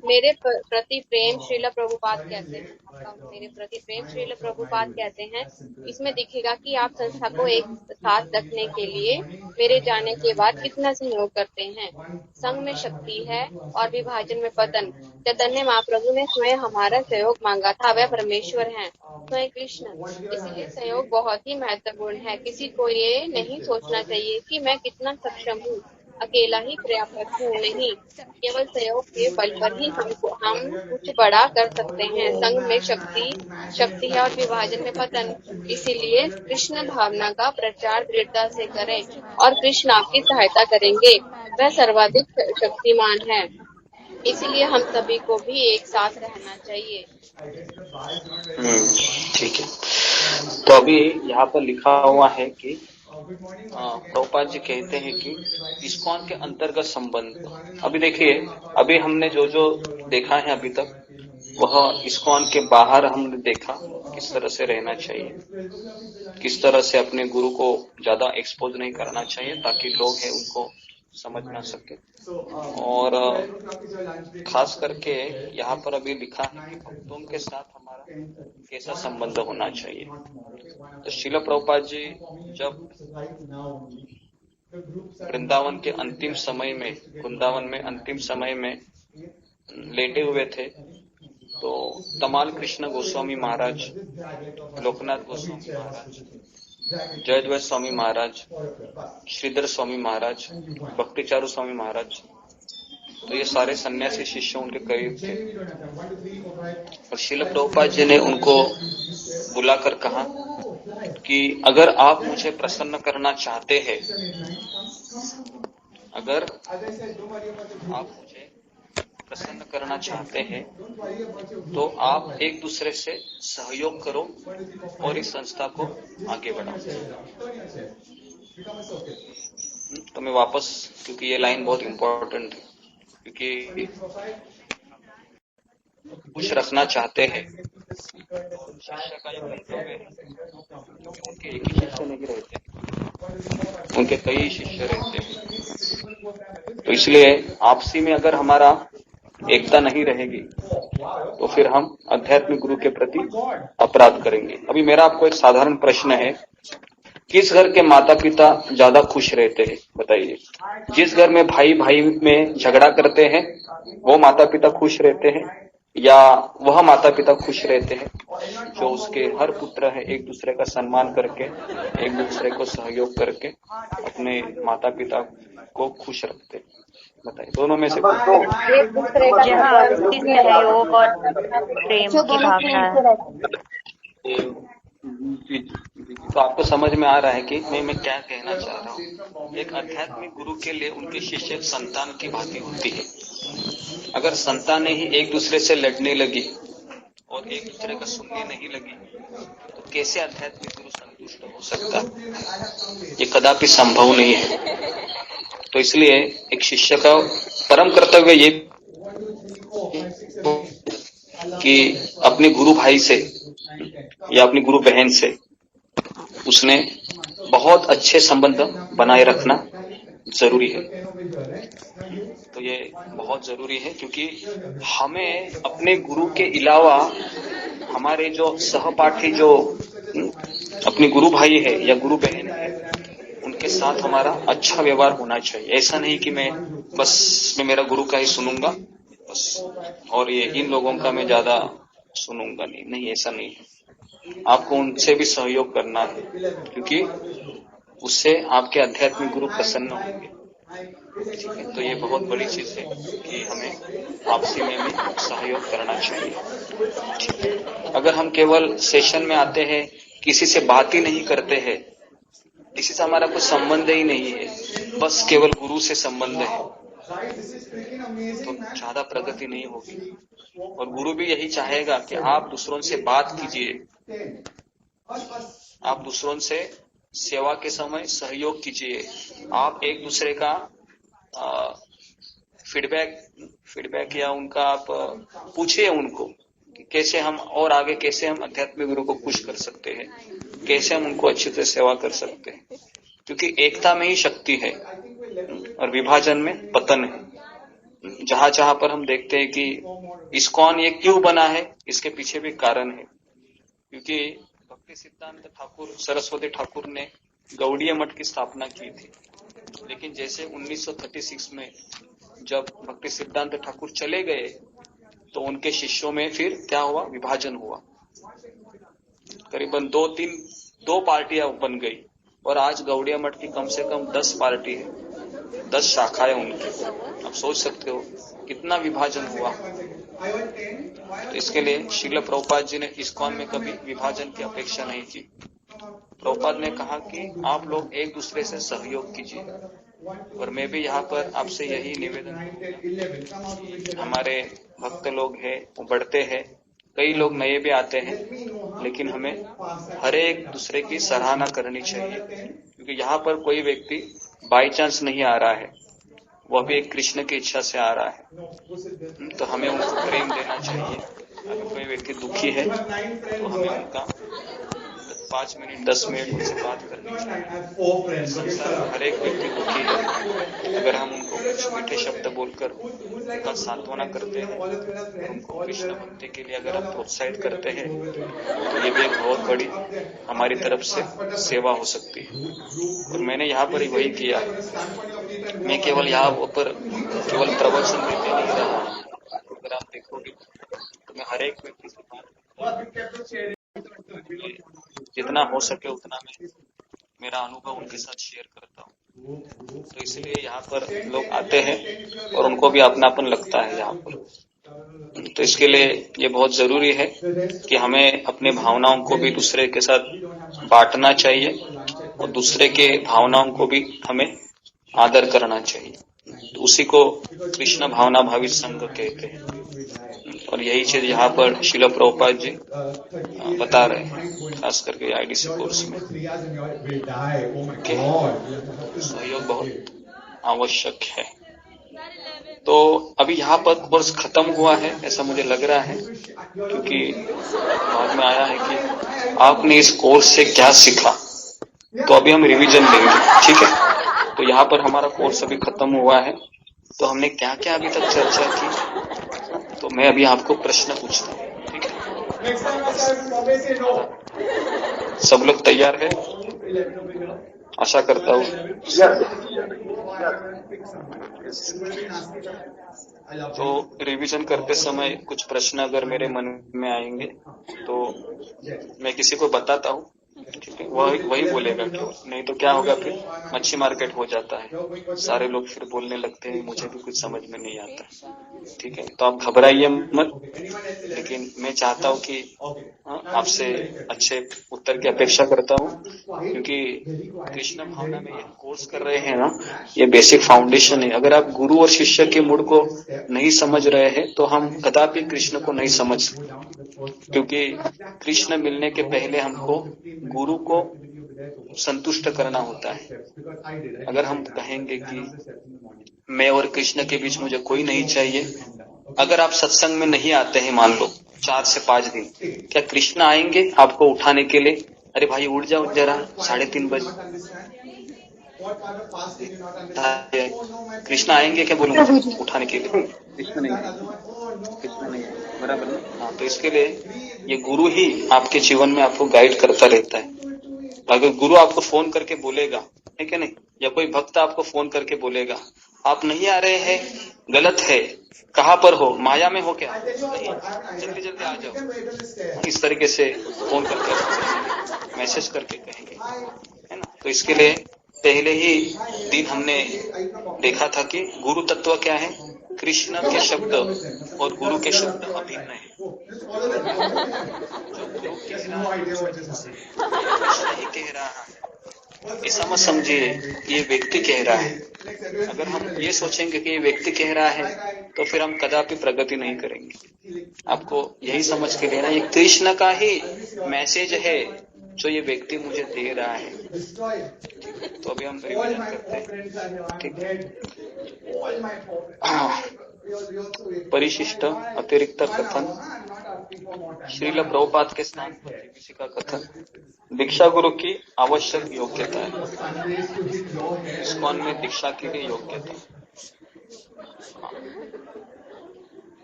मेरे प्रति प्रेम श्रील प्रभुपाद कहते हैं। आपका मेरे प्रति प्रेम श्रील प्रभुपाद कहते हैं। इसमें दिखेगा कि आप संस्था को एक साथ रखने के लिए मेरे जाने के बाद कितना सहयोग करते हैं। संघ में शक्ति है और विभाजन में पतन। चैतन्य महाप्रभु ने स्वयं हमारा सहयोग मांगा था, वह परमेश्वर हैं, स्वयं कृष्ण। इसलिए सहयोग बहुत ही महत्वपूर्ण है। किसी को ये नहीं सोचना चाहिए कि मैं कितना सक्षम हूँ, अकेला ही पर्याप्त हूँ। नहीं, केवल सहयोग के बल पर ही हम कुछ बड़ा कर सकते हैं। संघ में शक्ति है और विभाजन में पतन। इसीलिए कृष्ण भावना का प्रचार दृढ़ता से करें और कृष्ण आपकी सहायता करेंगे। वह सर्वाधिक शक्तिमान है। इसलिए हम सभी को भी एक साथ रहना चाहिए। ठीक है। तो अभी यहाँ पर लिखा हुआ है कि प्रभुपाद जी कहते हैं कि इस्कॉन के अंतर्गत संबंध। अभी देखिए, अभी हमने जो देखा है अभी तक, वह इस्कॉन के बाहर हमने देखा किस तरह से रहना चाहिए, किस तरह से अपने गुरु को ज्यादा एक्सपोज नहीं करना चाहिए ताकि लोग हैं उनको समझ ना सके। और खास करके यहाँ पर अभी लिखा है कि भक्तों के साथ हमारा कैसा संबंध होना चाहिए। तो श्रील प्रभुपाद जी जब वृंदावन में अंतिम समय में लेटे हुए थे, तो तमाल कृष्ण गोस्वामी महाराज, लोकनाथ गोस्वामी महाराज, जयद्वैत स्वामी महाराज, श्रीधर स्वामी महाराज, भक्तिचारू स्वामी महाराज, तो ये सारे सन्यासी शिष्य उनके करीब थे। और श्रील प्रभुपाद जी ने उनको बुलाकर कहा कि अगर आप मुझे प्रसन्न करना चाहते हैं, अगर आप मुझे प्रसन्न करना चाहते हैं, तो आप एक दूसरे से सहयोग करो और इस संस्था को आगे बढ़ाओ। तो मैं वापस, क्योंकि ये लाइन बहुत इम्पोर्टेंट है, क्योंकि खुश रखना चाहते हैं शिष्य का जो कर्तव्य है, क्योंकि उनके एक ही शिष्य नहीं रहते, उनके कई शिष्य रहते हैं। तो इसलिए आपसी में अगर हमारा एकता नहीं रहेगी तो फिर हम आध्यात्मिक गुरु के प्रति अपराध करेंगे। अभी मेरा आपको एक साधारण प्रश्न है, किस घर के माता पिता ज्यादा खुश रहते हैं बताइए? जिस घर में भाई भाई में झगड़ा करते हैं वो माता पिता खुश रहते हैं, या वह माता पिता खुश रहते हैं जो उसके हर पुत्र है एक दूसरे का सम्मान करके, एक दूसरे को सहयोग करके अपने माता पिता को खुश रखते हैं? बताइए, दोनों में से एक दूसरे का सहयोग और प्रेम की भावना। तो आपको समझ में आ रहा है कि मैं क्या कहना चाह रहा हूँ। एक आध्यात्मिक गुरु के लिए उनके शिष्य संतान की भांति होती है। अगर संतानें ही एक दूसरे से लड़ने लगी और एक दूसरे का सुनने नहीं लगी तो कैसे आध्यात्मिक गुरु संतुष्ट हो सकता? ये कदापि संभव नहीं है। तो इसलिए एक शिष्य का परम कर्तव्य ये कि अपने गुरु भाई से या अपनी गुरु बहन से उसने बहुत अच्छे संबंध बनाए रखना जरूरी है। तो ये बहुत जरूरी है क्योंकि हमें अपने गुरु के अलावा हमारे जो सहपाठी जो अपने गुरु भाई है या गुरु बहन है उनके साथ हमारा अच्छा व्यवहार होना चाहिए। ऐसा नहीं कि मैं मेरा गुरु का ही सुनूंगा बस और ये इन लोगों का मैं ज्यादा सुनूंगा नहीं, ऐसा नहीं है। आपको उनसे भी सहयोग करना है क्योंकि उससे आपके आध्यात्मिक गुरु प्रसन्न होंगे। ठीक है, तो ये बहुत बड़ी चीज है कि हमें आपसी में भी सहयोग करना चाहिए। ठीक है, अगर हम केवल सेशन में आते हैं, किसी से बात ही नहीं करते हैं, किसी से हमारा कुछ संबंध ही नहीं है, बस केवल गुरु से संबंध है, तो ज्यादा प्रगति नहीं होगी। और गुरु भी यही चाहेगा कि आप दूसरों से बात कीजिए, आप दूसरों से सेवा के समय सहयोग कीजिए, आप एक दूसरे का फीडबैक या उनका आप पूछिए उनको कि कैसे हम और आगे कैसे हम आध्यात्मिक गुरु को पुश कर सकते हैं, कैसे हम उनको अच्छे से सेवा कर सकते हैं, क्योंकि एकता में ही शक्ति है और विभाजन में पतन है। जहां जहां पर हम देखते हैं कि इस्कॉन ये क्यों बना है, इसके पीछे भी कारण है, क्योंकि भक्ति सिद्धांत ठाकुर सरस्वती ठाकुर ने गौड़ीय मठ की स्थापना की थी, लेकिन जैसे 1936 में जब भक्ति सिद्धांत ठाकुर चले गए तो उनके शिष्यों में फिर क्या हुआ, विभाजन हुआ। करीबन दो पार्टियां बन गई और आज गौड़िया मठ की कम से कम 10 पार्टी है, 10 शाखाएं उनकी। आप सोच सकते हो कितना विभाजन हुआ। तो इसके लिए श्रील प्रभुपाद जी ने इस्कॉन में कभी विभाजन की अपेक्षा नहीं की। प्रभुपाद ने कहा कि आप लोग एक दूसरे से सहयोग कीजिए, और मैं भी यहाँ पर आपसे यही निवेदन, हमारे भक्त लोग हैं वो बढ़ते हैं, कई लोग नए भी आते हैं, लेकिन हमें हर एक दूसरे की सराहना करनी चाहिए, क्योंकि यहाँ पर कोई व्यक्ति बाय चांस नहीं आ रहा है, वह भी एक कृष्ण की इच्छा से आ रहा है। तो हमें उनको प्रेम देना चाहिए। अगर कोई व्यक्ति दुखी है तो हमें उनका 5 मिनट 10 मिनट उनसे बात करनी चाहिए। संसार में हर एक व्यक्ति दुखी है, अगर हम उनको कुछ मीठे शब्द बोलकर उनका सांत्वना करते हैं, उनको कृष्ण भक्ति के लिए अगर हम प्रोत्साहित करते हैं, तो ये भी एक बहुत बड़ी हमारी तरफ से सेवा हो सकती है। और मैंने यहाँ पर ही वही किया। मैं केवल यहाँ पर केवल प्रवचन देते नहीं रहा, अगर आप देखोगे तो मैं हर एक व्यक्ति से बात जितना हो सके उतना मैं मेरा अनुभव उनके साथ शेयर करता हूँ। तो इसलिए यहाँ पर लोग आते हैं और उनको भी अपनापन लगता है यहाँ पर। तो इसके लिए ये बहुत जरूरी है कि हमें अपने भावनाओं को भी दूसरे के साथ बांटना चाहिए और दूसरे के भावनाओं को भी हमें आदर करना चाहिए। तो उसी को कृष्ण भावना भावित संघ कहते हैं। और यही चीज यहाँ पर श्रील प्रभुपाद जी बता रहे हैं, खास करके आईडीसी कोर्स में सहयोग बहुत आवश्यक है। तो अभी यहाँ पर कोर्स खत्म हुआ है ऐसा मुझे लग रहा है, क्योंकि बाद में आया है कि आपने इस कोर्स से क्या सीखा। तो अभी हम रिवीजन लेंगे, ठीक है। तो यहाँ पर हमारा कोर्स अभी खत्म हुआ है, तो हमने क्या क्या अभी तक चर्चा की, तो मैं अभी आपको प्रश्न पूछता हूँ, ठीक है। सब लोग तैयार है, आशा करता हूँ। तो रिवीजन करते समय कुछ प्रश्न अगर मेरे मन में आएंगे तो मैं किसी को बताता हूँ, ठीक है, वही बोलेगा क्यों, नहीं तो क्या होगा फिर मच्छी मार्केट हो जाता है, सारे लोग फिर बोलने लगते हैं मुझे भी कुछ समझ में नहीं आता, ठीक है। तो आप घबराइए मत, लेकिन मैं चाहता हूँ कि आपसे अच्छे उत्तर की अपेक्षा करता हूँ, क्योंकि कृष्ण भावना में ये कोर्स कर रहे हैं ना, ये बेसिक फाउंडेशन है। अगर आप गुरु और शिष्य के मूड को नहीं समझ रहे हैं तो हम कदापि कृष्ण को नहीं समझ सकते, क्योंकि कृष्ण मिलने के पहले हमको गुरु को संतुष्ट करना होता है। अगर हम कहेंगे कि मैं और कृष्ण के बीच मुझे कोई नहीं चाहिए, अगर आप सत्संग में नहीं आते हैं मान लो 4 से 5 दिन, क्या कृष्ण आएंगे आपको उठाने के लिए, अरे भाई उठ जाओ जरा 3:30 बजे, कृष्णा आएंगे क्या बोलूँ प्रभु जी। उठाने के लिए? कृष्ण नहीं है बराबर ना? हाँ, तो इसके लिए ये गुरु ही आपके जीवन में आपको गाइड करता रहता है। अगर गुरु आपको फोन करके बोलेगा, है क्या नहीं, या कोई भक्त आपको फोन करके बोलेगा आप नहीं आ रहे हैं, गलत है, कहाँ पर हो, माया में हो क्या, नहीं, जल्दी जल्दी आ जाओ, इस तरीके से फोन करके मैसेज करके कहेंगे, है ना? तो इसके लिए पहले ही दिन हमने देखा था कि गुरु तत्व क्या है। कृष्ण के शब्द और गुरु के शब्द अभिन्न है। जो गुरु कह रहा है कृष्ण ही कह रहा है, ऐसा मत समझिए कि ये व्यक्ति कह रहा है। अगर हम ये सोचेंगे कि ये व्यक्ति कह रहा है तो फिर हम कदापि प्रगति नहीं करेंगे। आपको यही समझ के लेना, ये कृष्ण का ही मैसेज है जो ये व्यक्ति मुझे दे रहा है। तो अभी हम रिवीजन करते हैं, ठीक है? परिशिष्ट अतिरिक्त कथन, श्रील प्रभुपाद के स्थान पर किसी का कथन, दीक्षा गुरु की आवश्यक योग्यता है, इस्कॉन में दीक्षा के लिए योग्यता।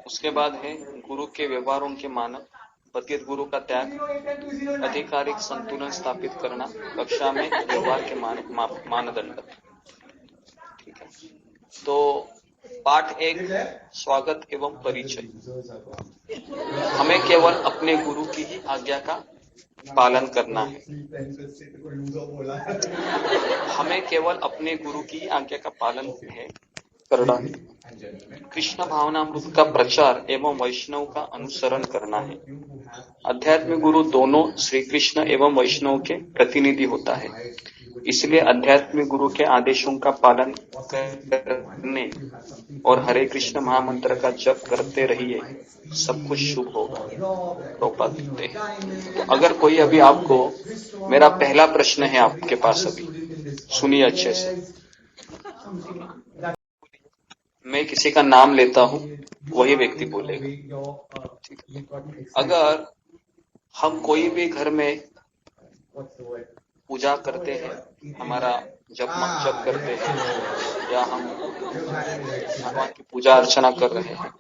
उसके बाद है गुरु के व्यवहारों के मानक, पतित गुरु का त्याग, आधिकारिक संतुलन स्थापित करना, कक्षा में व्यवहार के मानदंड। ठीक है, तो पाठ 1 स्वागत एवं परिचय। हमें केवल अपने गुरु की ही आज्ञा का पालन करना है। हमें केवल अपने गुरु की ही आज्ञा का पालन करना है। कृष्ण भावनामृत का प्रचार एवं वैष्णव का अनुसरण करना है। अध्यात्म गुरु दोनों श्री कृष्ण एवं वैष्णव के प्रतिनिधि होता है, इसलिए अध्यात्मिक गुरु के आदेशों का पालन करने और हरे कृष्ण महामंत्र का जप करते रहिए, सब कुछ शुभ होगा। प्रभुपाद लिखते हैं। तो अगर कोई अभी आपको, मेरा पहला प्रश्न है आपके पास, अभी सुनिए अच्छे से। मैं किसी का नाम लेता हूं, वही व्यक्ति बोलेगा, ठीक है? अगर हम कोई भी घर में पूजा करते हैं, हमारा जप करते हैं, या हम भगवान की पूजा अर्चना कर रहे हैं,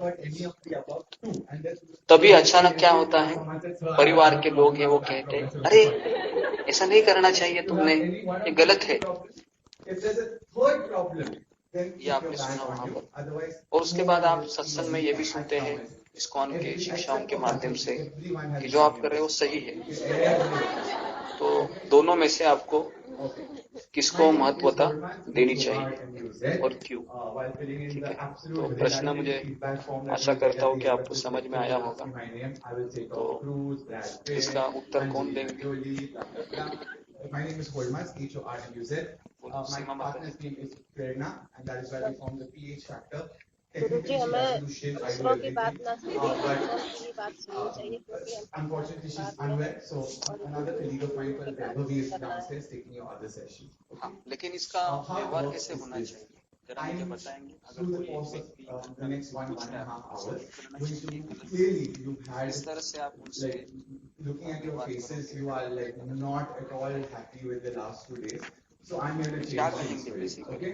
तभी अचानक क्या होता है, परिवार के लोग हैं वो कहते हैं, अरे ऐसा नहीं करना चाहिए तुमने, ये गलत है। ये आपने सुना वहां पर। और उसके बाद आप सत्संग में ये भी सुनते हैं इस्कॉन के शिक्षाओं के माध्यम से कि जो आप कर रहे हो सही है। तो दोनों में से आपको किसको महत्वता देनी चाहिए और क्यों? ठीक है, तो प्रश्न मुझे आशा करता हूँ कि आपको समझ में आया होगा। तो इसका उत्तर कौन देंगे? My name is Holmas, HORMUZ. My partner's name is Prerna, and that is why we formed the PH factor. गुरुजी, हमें दूसरों की बात ना सुनिए, अपनी बात सुननी चाहिए, क्योंकि unfortunately she's unwell, so another colleague of mine called Vaibhavi is downstairs taking your other session. हाँ, लेकिन इसका व्यवहार कैसे होना चाहिए जरा मुझे बताएंगे? Through the course of the next 1.5 hours, going to clearly you've had, इस तरह से आप उनसे looking at your faces, you are like not at all happy with the last 2 days. So I'm here to change things, okay?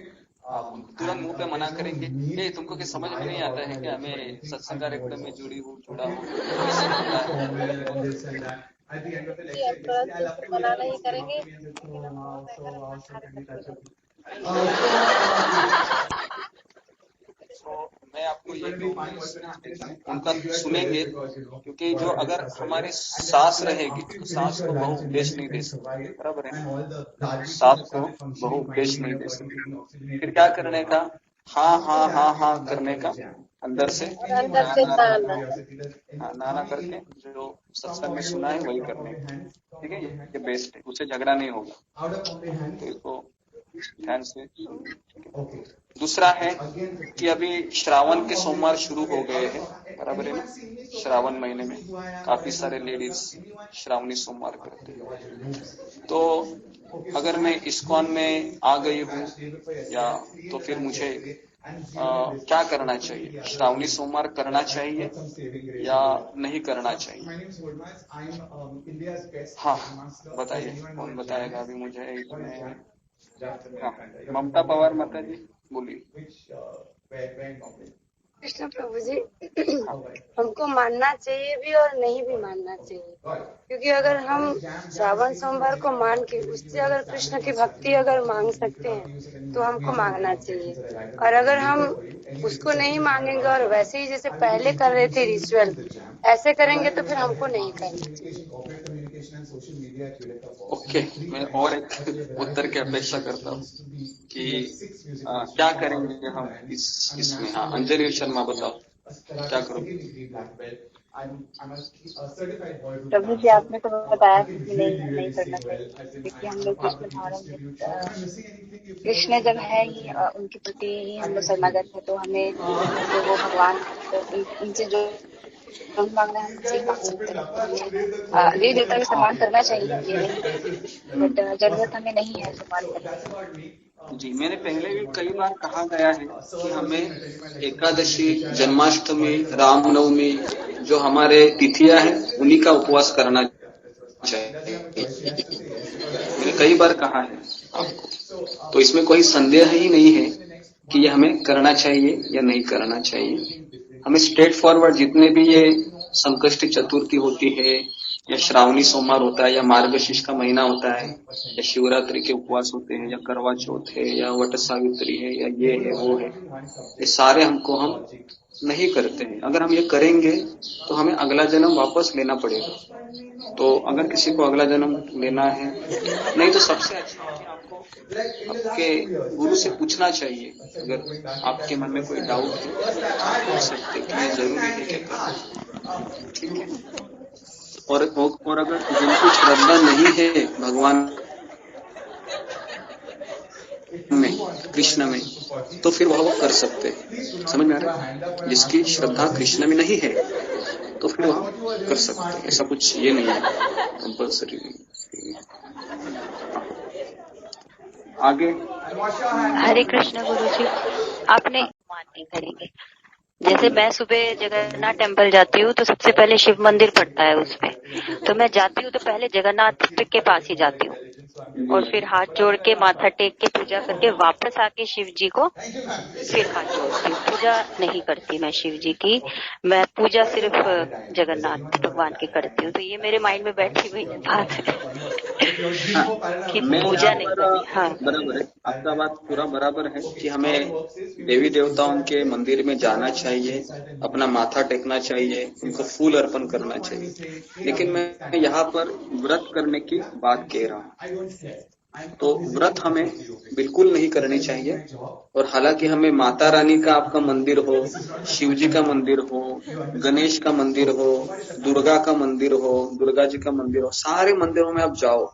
आप तुरंत मुंह पे मना करेंगे, ए तुमको क्या समझ में नहीं आता है कि हमें सत्संग कार्यक्रम में जुड़ा हूँ। At the end of the lecture, मना नहीं करेंगे। मैं आपको ये उनका सुनेंगे, क्योंकि जो अगर हमारे सास रहेगी तो सास को बहु उपदेश नहीं दे सकती, बराबर है? सास को बहु उपदेश नहीं दे सकती। फिर क्या करने का? हाँ हाँ हाँ हाँ करने का, अंदर से नाना करके जो सत्संग में सुना है वही करने का। ठीक है, ये बेस्ट है, उससे झगड़ा नहीं होगा। तो इसको ध्यान से। दूसरा है कि अभी श्रावण के सोमवार शुरू हो गए हैं, बराबर है ना? श्रावण महीने में काफी सारे लेडीज श्रावणी सोमवार करते हैं। तो अगर मैं इस्कॉन में आ गई हूँ या तो फिर मुझे क्या करना चाहिए? श्रावणी सोमवार करना चाहिए या नहीं करना चाहिए? हाँ बताइए, कौन बताएगा अभी मुझे इसमें? ममता पवार माता जी बोलिए। कृष्ण प्रभु जी, हमको मानना चाहिए भी और नहीं भी मानना चाहिए, क्योंकि अगर हम श्रावण सोमवार को मान के उससे अगर कृष्ण की भक्ति अगर मांग सकते हैं तो हमको मांगना चाहिए, और अगर हम उसको नहीं मांगेंगे और वैसे ही जैसे पहले कर रहे थे रिचुअल ऐसे करेंगे तो फिर हमको नहीं करना चाहिए। ओके, मैं और एक उत्तर की अपेक्षा करता हूँ कि क्या करेंगे हम इसमें। हाँ, अंजलि शर्मा बताओ क्या करोगे? प्रभु जी, आपने तो बताया कि नहीं करना चाहिए, क्योंकि हम लोग कृष्ण भावनामृत कृष्ण जब है ही उनके प्रति ही हम लोग शरणागत है, तो हमें जो वो भगवान उनसे जो मांगना है हम उनसे ही मांग सकते हैं। देवी देवता का सम्मान करना चाहिए, ये नहीं, बट जरूरत हमें नहीं है सम्मान करने। जी, मैंने पहले भी कई बार कहा गया है कि हमें एकादशी, जन्माष्टमी, रामनवमी जो हमारे तिथियां हैं उन्हीं का उपवास करना चाहिए। मैंने कई बार कहा है आपको, तो इसमें कोई संदेह ही नहीं है कि ये हमें करना चाहिए या नहीं करना चाहिए। हमें स्ट्रेट फॉरवर्ड जितने भी ये संकष्टी चतुर्थी होती है या श्रावणी सोमवार होता है या मार्गशीर्ष का महीना होता है या शिवरात्रि के उपवास होते हैं या करवा चौथ है या वट सावित्री है या ये है वो है, ये सारे हम नहीं करते हैं। अगर हम ये करेंगे तो हमें अगला जन्म वापस लेना पड़ेगा। तो अगर किसी को अगला जन्म लेना है, नहीं तो सबसे अच्छा है आपको आपके गुरु से पूछना चाहिए। अगर आपके मन में कोई डाउट है आप पूछ सकते कि ये जरूरी है क्या करना, ठीक है। और अगर जिनको श्रद्धा नहीं है भगवान में, कृष्ण में, तो फिर वह कर सकते हैं। समझ में आ रहा है? जिसकी श्रद्धा कृष्ण में नहीं है तो फिर वह कर सकते हैं, ऐसा कुछ ये नहीं है, कंपल्सरी नहीं। आगे हरे कृष्ण गुरु जी, आपने मान नहीं करेंगे। जैसे मैं सुबह जगन्नाथ टेम्पल जाती हूँ तो सबसे पहले शिव मंदिर पड़ता है उसमें, तो मैं जाती हूँ तो पहले जगन्नाथ के पास ही जाती हूँ और फिर हाथ जोड़ के माथा टेक के पूजा करके वापस आके शिव जी को फिर हाथ जोड़ती हूँ। पूजा नहीं करती मैं शिव जी की, मैं पूजा सिर्फ जगन्नाथ भगवान की करती हूँ। तो ये मेरे माइंड में बैठी हुई बात है कि पूजा नहीं करनी। हाँ, बराबर है, आपका बात पूरा बराबर है कि हमें देवी देवताओं के मंदिर में जाना चाहिए, अपना माथा टेकना चाहिए, उनको फूल अर्पण करना चाहिए। लेकिन मैं यहाँ पर व्रत करने की बात कह रहा हूँ। तो व्रत हमें बिल्कुल नहीं करनी चाहिए। और हालांकि हमें माता रानी का आपका मंदिर हो, शिव जी का मंदिर हो, गणेश का मंदिर हो, दुर्गा का मंदिर हो, दुर्गा जी का मंदिर हो, सारे मंदिरों में आप जाओ,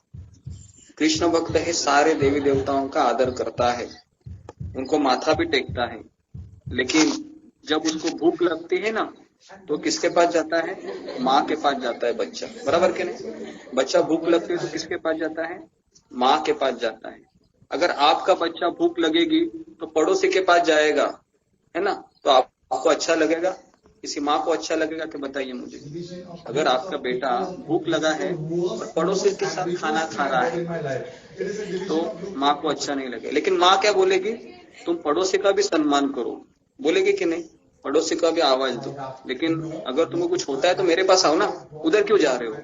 कृष्ण भक्त है, सारे देवी देवताओं का आदर करता है, उनको माथा भी टेकता है। लेकिन जब उसको भूख लगती है ना तो किसके पास जाता है? माँ के पास जाता है बच्चा, बराबर के नहीं? बच्चा भूख लगती है तो किसके पास जाता है? माँ के पास जाता है। अगर आपका बच्चा भूख लगेगी तो पड़ोसी के पास जाएगा, है ना? तो आपको अच्छा लगेगा? किसी माँ को अच्छा लगेगा कि बताइए मुझे? अगर आपका बेटा भूख लगा है और पड़ोसी के साथ खाना खा रहा है तो माँ को अच्छा नहीं लगेगा। लेकिन माँ क्या बोलेगी? तुम पड़ोसी का भी सम्मान करो, बोलेगी कि नहीं? पड़ोसी का भी आवाज दो। लेकिन अगर तुम्हें कुछ होता है तो मेरे पास आओ ना, उधर क्यों जा रहे हो?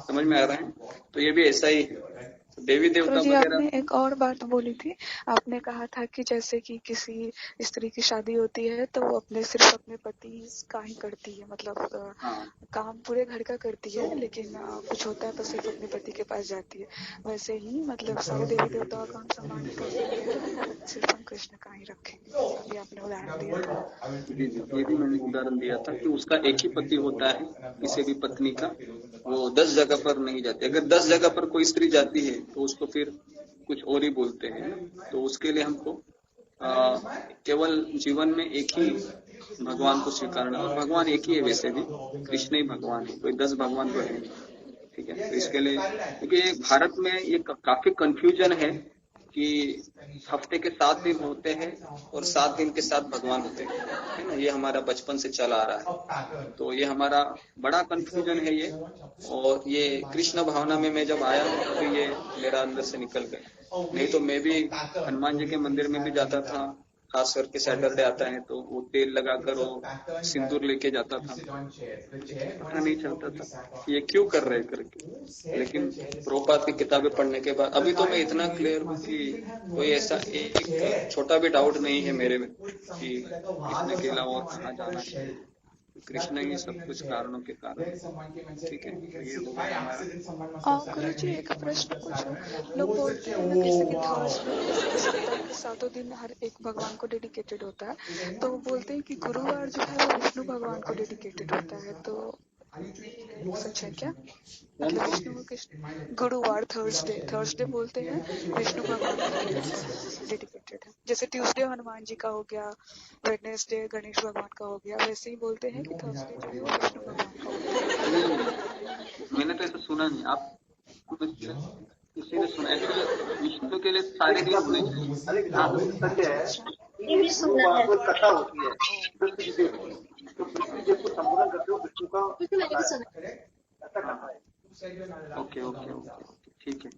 समझ में आ रहा है? तो ये भी ऐसा ही है। देवी देवता जी, वगैरह। आपने एक और बात बोली थी, आपने कहा था कि जैसे कि किसी स्त्री की शादी होती है तो वो सिर्फ अपने पति का ही करती है, मतलब काम पूरे घर का करती है, लेकिन कुछ होता है तो सिर्फ अपने पति के पास जाती है। वैसे ही मतलब सारे देवी देवताओं का हम सम्मान करेंगे, सिर्फ हम कृष्ण का ही रखेंगे। अभी आपने उदाहरण दिया था। जी, ये भी मैंने उदाहरण दिया था कि उसका एक ही पति होता है, किसी भी पत्नी का, वो 10 जगह पर नहीं जाती। अगर 10 जगह पर कोई स्त्री जाती है तो उसको फिर कुछ और ही बोलते हैं। तो उसके लिए हमको केवल जीवन में एक ही भगवान को स्वीकारना, और भगवान एक ही है, वैसे भी कृष्ण ही भगवान है, कोई 10 भगवान तो है, ठीक है। तो इसके लिए, क्योंकि भारत में ये काफी कंफ्यूजन है कि हफ्ते के 7 दिन होते हैं और 7 दिन के साथ भगवान होते हैं, है ना। ये हमारा बचपन से चला आ रहा है, तो ये हमारा बड़ा कंफ्यूजन है ये। और ये कृष्ण भावना में मैं जब आया तो ये मेरा अंदर से निकल गया। नहीं तो मैं भी हनुमान जी के मंदिर में भी जाता था, खास करके सैटरडे आता है तो वो तेल लगाकर वो सिंदूर लेके जाता था, पता नहीं चलता था ये क्यों कर रहे करके। लेकिन प्रभुपाद की किताबें पढ़ने के बाद अभी तो मैं इतना क्लियर हूँ कि कोई ऐसा एक छोटा भी डाउट नहीं है मेरे में कि कृष्ण के अलावा और कहाँ जाना है। कृष्ण ही सब कुछ कारणों के कारण, ठीक है। तो ये हो गया हमारा। गुरु जी एक प्रश्न पूछो। लोग बोलते हैं ना जैसे कि थर्सडे सप्ताह के 7 दिन हर एक भगवान को डेडिकेटेड होता है, तो वो बोलते हैं कि गुरुवार जो है वो विष्णु भगवान को डेडिकेटेड होता है, तो सच है क्या? मतलब विष्णु कृष्ण गुरुवार थर्सडे बोलते हैं विष्णु भगवान को डेडिकेटेड है, जैसे ट्यूसडे हनुमान जी का हो गया, वेडनेसडे गणेश भगवान का हो गया, वैसे ही बोलते हैं कि थर्सडे जो है वो विष्णु भगवान का होता है। मैंने तो ऐसा सुना नहीं, आप किसी ने सुना? विष्णु के लिए सारे दिन होने चाहिए। कथा होती है तो पृथ्वी जब को संपूर्ण करते हो विष्णु का ओके, ठीक है।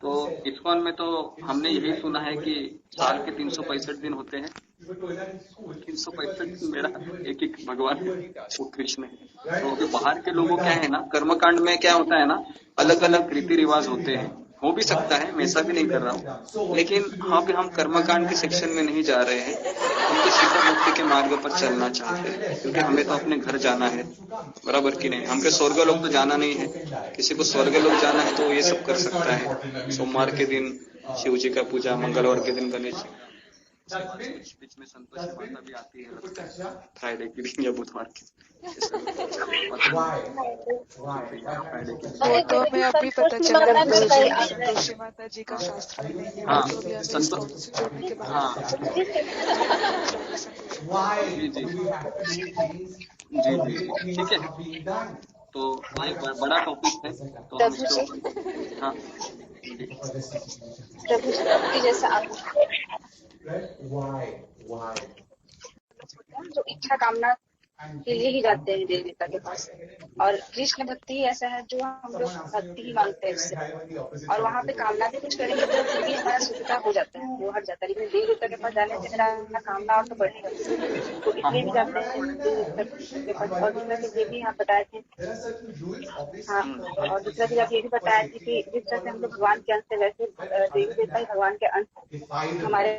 तो इस्कॉन में तो हमने यही सुना है कि साल के 365 दिन होते हैं, 365 दिन मेरा एक भगवान वो कृष्ण है। तो बाहर के लोगों क्या है ना, कर्मकांड में क्या होता है ना, अलग अलग रीति रिवाज होते हैं, हो भी सकता है, मैं ऐसा भी नहीं कर रहा हूँ, लेकिन हाँ पे हम कर्मकांड के सेक्शन में नहीं जा रहे हैं। हम तो सीधा मुक्ति के मार्ग पर चलना चाहते हैं, क्योंकि हमें तो अपने घर जाना है, बराबर की नहीं। हमके स्वर्ग लोग तो जाना नहीं है, किसी को स्वर्ग लोग जाना है तो ये सब कर सकता है। सोमवार के दिन शिव जी का पूजा, मंगलवार के दिन गणेश जी, बीच में संतोषी माता भी आती है, लगता है फ्राइडे के दिन या बुधवार के। वो तो हमें अभी पता चला संतोषी माता जी का शास्त्र में नहीं है, हाँ, जो भी हमें स्कॉन से जोड़ने के बाद हाँ, जी, ठीक है। तो ये बड़ा टॉपिक है, तो हम इसको हाँ प्रभु जी जैसा आप जो इच्छा कामना के लिए ही जाते हैं देवी देवता के पास, और कृष्ण भक्ति ही ऐसा है जो हम लोग भक्ति ही मांगते हैं उससे, और वहाँ पे कामना भी कुछ करेंगे तो फिर भी हमारा सुविधा हो जाता है, वो हट जाता है। लेकिन देवी देवता के पास जाने से मेरा कामना और तो बढ़ेगा, तो इसलिए भी जाते हैं देवी देवता के पास। और दूसरा चीज ये भी आप बताए थे, हाँ, और दूसरा चीज आप ये भी बताया थे कि जिस तरह से हम लोग भगवान के अंश है, वैसे देवी देवता ही भगवान के अंश हमारे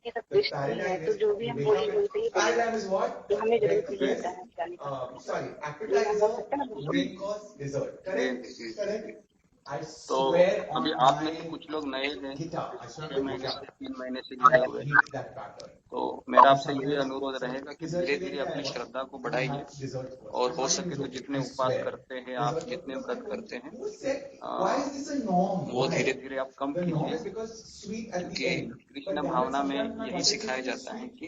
ये सब कृष्ण ही है, तो जो भी हम बोलते ही तो हमें जरूर चाहिए होता है जाने का। तो अभी आप में से कुछ लोग नए हैं, 6 महीने से 3 महीने से जुड़े हुए हैं, तो मेरा आपसे यही अनुरोध रहेगा कि धीरे धीरे अपनी श्रद्धा को बढ़ाइए, और हो सके तो जितने उपवास करते हैं आप, जितने व्रत करते हैं, वो धीरे धीरे आप कम कीजिए, क्योंकि कृष्ण भावना में यही सिखाया जाता है कि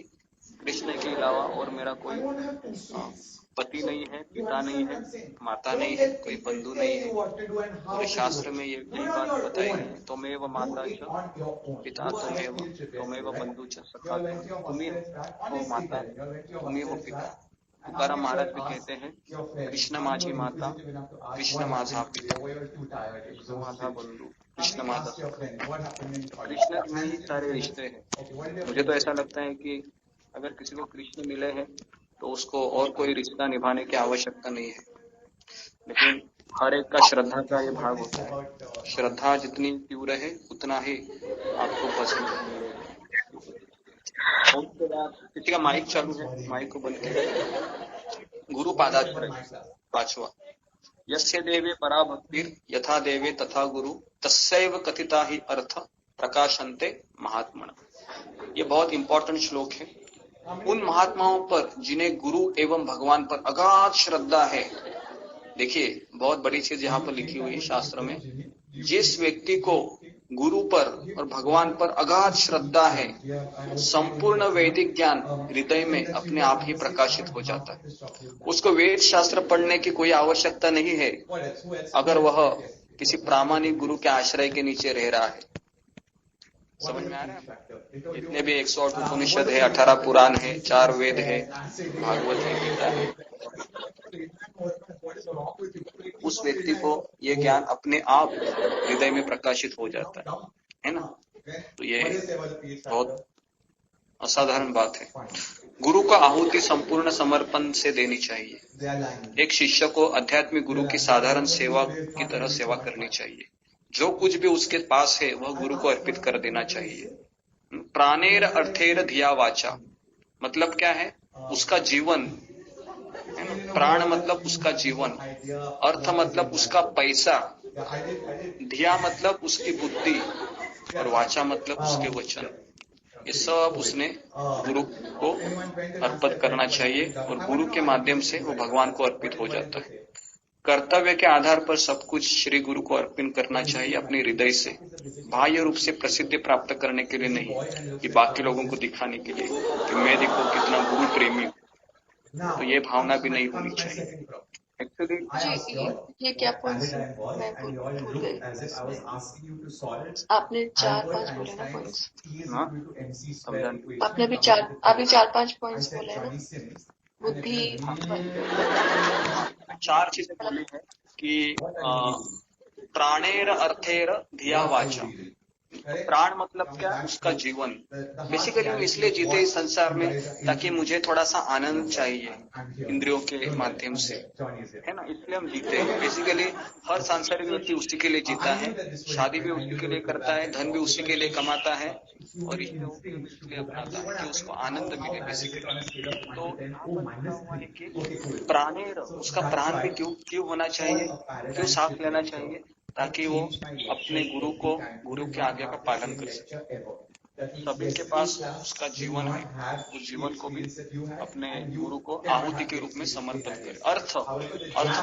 कृष्ण के अलावा और मेरा कोई पति नहीं है, पिता नहीं है, माता नहीं है, कोई बंधु नहीं है। पूरे शास्त्र में यही बात बताई है, त्वमेव माता च पिता त्वमेव बंधु च सखा, तुम्ही हो माता, तुम्ही हो पिता। तुकाराम महाराज भी कहते हैं, कृष्ण माझी माता, कृष्ण माझा पिता, कृष्ण माझा बंधु, कृष्ण माझा सखा। कृष्ण में ही सारे रिश्ते हैं। मुझे तो ऐसा लगता है कि अगर किसी को कृष्ण मिले हैं तो उसको और कोई रिश्ता निभाने की आवश्यकता नहीं है, लेकिन हर एक का श्रद्धा का ये भाग होता है। श्रद्धा जितनी तीव्र है उतना ही आपको भस्म मिलेगा। उसके बाद किसी का माइक चालू है, माइक को बंद करें। गुरु पादाश्रय 5वां, यस्य देवे परा भक्तिर् यथा देवे तथा गुरु तस्सैव कथिता ही अर्थ प्रकाशन्ते महात्मन। ये बहुत इंपॉर्टेंट श्लोक है। उन महात्माओं पर जिन्हें गुरु एवं भगवान पर अगाध श्रद्धा है, देखिए बहुत बड़ी चीज यहाँ पर लिखी हुई है शास्त्र में, जिस व्यक्ति को गुरु पर और भगवान पर अगाध श्रद्धा है, संपूर्ण वैदिक ज्ञान हृदय में अपने आप ही प्रकाशित हो जाता है। उसको वेद शास्त्र पढ़ने की कोई आवश्यकता नहीं है, अगर वह किसी प्रामाणिक गुरु के आश्रय के नीचे रह रहा है। समझ में आ रहा है? जितने भी 108 उपनिषद है, 18 पुराण है, 4 वेद है, भागवत है, गीता है, उस व्यक्ति को ये ज्ञान अपने आप हृदय में प्रकाशित हो जाता है ना? तो ये बहुत असाधारण बात है। गुरु को आहुति संपूर्ण समर्पण से देनी चाहिए। एक शिष्य को आध्यात्मिक गुरु की साधारण सेवा की तरह सेवा करनी चाहिए। जो कुछ भी उसके पास है वह गुरु को अर्पित कर देना चाहिए। प्राणेर अर्थेर धिया वाचा मतलब क्या है? उसका जीवन, प्राण मतलब उसका जीवन, अर्थ मतलब उसका पैसा, धिया मतलब उसकी बुद्धि और वाचा मतलब उसके वचन। ये सब उसने गुरु को अर्पित करना चाहिए और गुरु के माध्यम से वो भगवान को अर्पित हो जाता है। कर्तव्य के आधार पर सब कुछ श्री गुरु को अर्पित करना चाहिए अपने हृदय से, बाह्य रूप से प्रसिद्धि प्राप्त करने के लिए नहीं कि बाकी लोगों को दिखाने के लिए कि मैं देखो कितना गुरु प्रेमी हूँ। तो ये भावना भी नहीं होनी चाहिए। ये क्या पॉइंट्स है? मैं भूल गई। आपने 4-5 बोले ना पॉइंट्स? आपने अभी 4-5 पॉइंट्स बोले ना? बुद्धि 4 चीजें बोली है कि प्राणेर अर्थेर धिया वाचा। प्राण मतलब क्या? उसका जीवन। बेसिकली हम इसलिए जीते इस संसार में ताकि मुझे थोड़ा सा आनंद चाहिए इंद्रियों के माध्यम से, है ना? इसलिए हम जीते हैं। बेसिकली हर सांसारिक व्यक्ति उसी के लिए जीता है, शादी भी उसी के लिए करता है, धन भी उसी के लिए कमाता है और इसलिए अपनाता है कि उसको आनंद मिले बेसिकली। तो प्राणेर, उसका प्राण भी क्यों होना चाहिए, क्यों साथ लेना चाहिए? ताकि वो अपने गुरु के आज्ञा का पालन कर सके। सभी के पास उसका जीवन है, उस जीवन को भी अपने गुरु को आहुति के रूप में समर्पित करे। अर्थ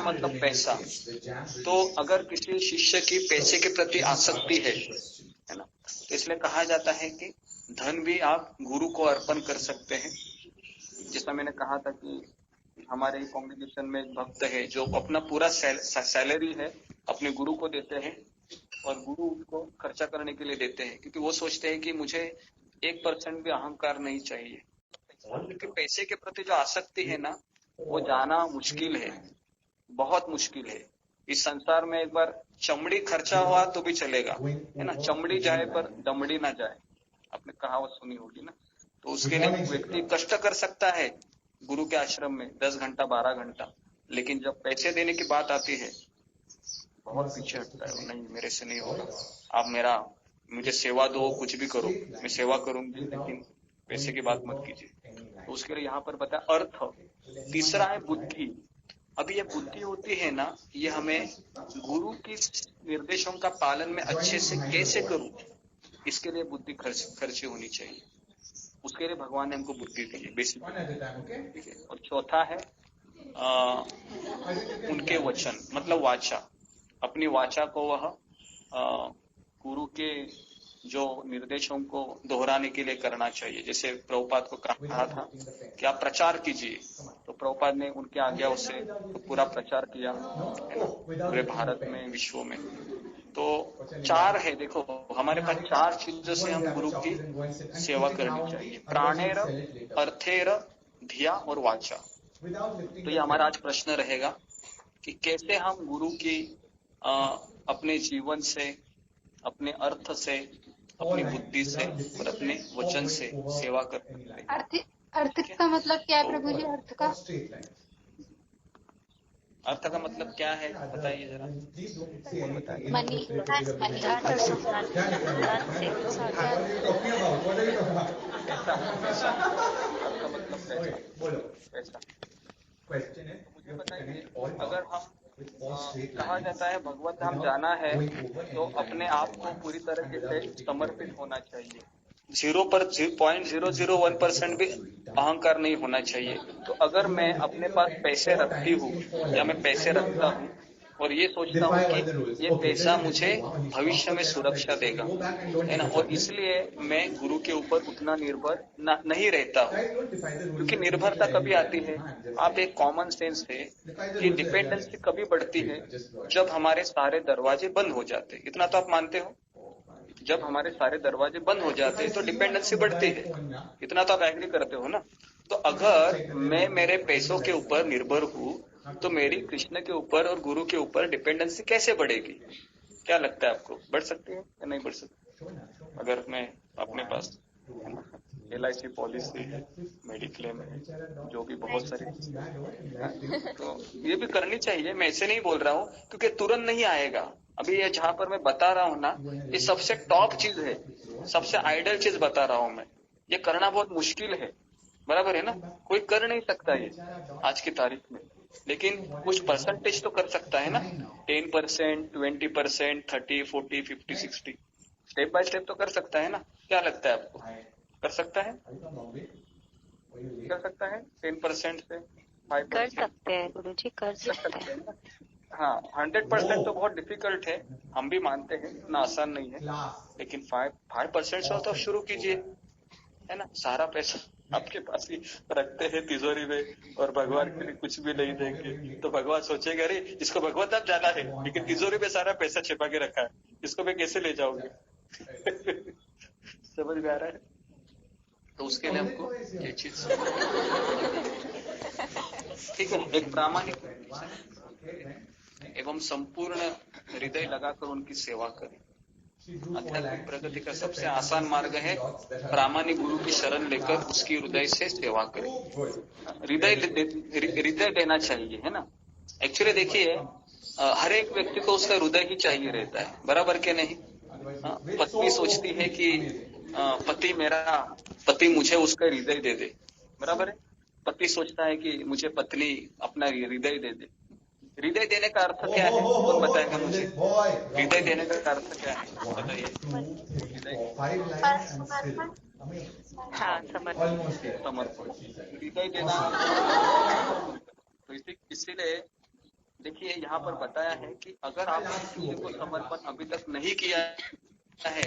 मतलब पैसा। तो अगर किसी शिष्य की पैसे के प्रति आसक्ति है ना, तो इसलिए कहा जाता है कि धन भी आप गुरु को अर्पण कर सकते हैं। जैसा मैंने कहा था कि हमारे कांग्रेगेशन में एक भक्त है जो अपना पूरा सैलरी है अपने गुरु को देते हैं और गुरु उसको खर्चा करने के लिए देते हैं, क्योंकि वो सोचते हैं कि मुझे 1% भी अहंकार नहीं चाहिए। क्योंकि पैसे के प्रति जो आसक्ति है ना, वो जाना मुश्किल है, बहुत मुश्किल है। इस संसार में एक बार चमड़ी खर्चा हुआ तो भी चलेगा, है ना? चमड़ी जाए पर दमड़ी ना जाए, आपने कहावत सुनी होगी ना। तो उसके लिए व्यक्ति कष्ट कर सकता है गुरु के आश्रम में 10 घंटा 12 घंटा, लेकिन जब पैसे देने की बात आती है बहुत पीछे हटता है। नहीं, मेरे से नहीं होगा, आप मुझे सेवा दो, कुछ भी करो, मैं सेवा करूंगी, लेकिन पैसे की बात मत कीजिए। तो उसके लिए यहाँ पर बताया अर्थ। तीसरा है बुद्धि। अभी ये बुद्धि होती है ना, ये हमें गुरु की निर्देशों का पालन में अच्छे से कैसे करूं, इसके लिए बुद्धि खर्ची होनी चाहिए। उसके लिए भगवान ने हमको बुद्धि दी है बेसिकली, ठीक है। और चौथा है उनके वचन मतलब वाचा। अपनी वाचा को वह गुरु के जो निर्देशों को दोहराने के लिए करना चाहिए। जैसे प्रभुपाद को कहा था कि आप प्रचार कीजिए, तो प्रभुपाद ने उनके आज्ञा से पूरा प्रचार किया पूरे भारत में, विश्व में। तो 4 है, देखो हमारे पास 4 चीजों से हम गुरु की सेवा करनी चाहिए, प्राणेर, अर्थेर, धिया और वाचा। तो ये हमारा आज प्रश्न रहेगा कि कैसे हम गुरु की अपने जीवन से, अपने अर्थ से, अपनी बुद्धि से और अपने वचन से सेवा करते हैं। अर्थ का मतलब क्या है प्रभु जी? अर्थ का मतलब क्या है बताइए जरा। मनी। अर्थ मतलब पैसा। मुझे बताइए, अगर हम कहा जाता है भगवत धाम जाना है तो अपने आप को पूरी तरीके से समर्पित होना चाहिए। 0.001% भी अहंकार नहीं होना चाहिए। तो अगर मैं अपने पास पैसे रखती हूँ या मैं पैसे रखता हूँ और ये सोचता हूँ कि ये पैसा मुझे भविष्य में सुरक्षा देगा, है ना, और इसलिए मैं गुरु के ऊपर उतना निर्भर नहीं रहता हूँ। क्योंकि निर्भरता कभी आती है, आप एक कॉमन सेंस है कि डिपेंडेंसी कभी बढ़ती है जब हमारे सारे दरवाजे बंद हो जाते हैं। इतना तो आप मानते हो। जब हमारे सारे दरवाजे बंद हो जाते हैं तो डिपेंडेंसी बढ़ती है। इतना तो आप एग्री करते हो ना। तो अगर मैं मेरे पैसों के ऊपर निर्भर हूँ तो मेरी कृष्ण के ऊपर और गुरु के ऊपर डिपेंडेंसी कैसे बढ़ेगी? क्या लगता है आपको, बढ़ सकती है या नहीं बढ़ सकती? अगर मैं अपने पास LIC पॉलिसी है, मेडिक्लेम है, जो भी बहुत सारी तो ये भी करनी चाहिए। मैं ऐसे नहीं बोल रहा हूँ क्योंकि तुरंत नहीं आएगा। अभी ये जहां पर मैं बता रहा हूँ ना, ये सबसे टॉप चीज है, सबसे आइडियल चीज बता रहा हूँ मैं। ये करना बहुत मुश्किल है, बराबर है ना? कोई कर नहीं सकता ये आज की तारीख में, लेकिन कुछ परसेंटेज तो कर सकता है ना। 10%, 20%, 30, 40, 50, 60 स्टेप बाय स्टेप तो कर सकता है ना। क्या लगता है आपको, कर सकता है? कर सकता है 10% से 5%? कर सकते हैं गुरुजी, कर सकते हैं। हाँ, 100% तो बहुत डिफिकल्ट है, हम भी मानते हैं, इतना आसान नहीं है, लेकिन 5% से तो शुरू कीजिए, है ना। सारा पैसा आपके पास ही रखते हैं तिजोरी में और भगवान के लिए कुछ भी नहीं देंगे तो भगवान सोचेगा अरे इसको भगवत दाम ज्यादा है, लेकिन तिजोरी में सारा पैसा छिपा के रखा है, इसको मैं कैसे ले जाऊंगी? समझ में आ रहा है? तो उसके लिए हमको ये चीज ठीक है, एक प्रामाणिक एवं संपूर्ण हृदय लगाकर उनकी सेवा करें। आध्यात्मिक प्रगति का सबसे आसान मार्ग है प्रामाणिक गुरु की शरण लेकर उसकी हृदय से सेवा करें। हृदय देना चाहिए, है ना। एक्चुअली देखिए, हर एक व्यक्ति को उसका हृदय ही चाहिए रहता है, बराबर के नहीं? पत्नी सोचती है कि पति मुझे उसका हृदय दे दे, बराबर है। पति सोचता है कि मुझे पत्नी अपना हृदय दे दे। हृदय देने का अर्थ क्या है, कौन बताएगा मुझे? हृदय देने का अर्थ क्या है, बताइए। हाँ, समर्पण। हृदय देना। तो इसीलिए देखिए यहाँ पर बताया है कि अगर आपने किसी को समर्पण अभी तक नहीं किया है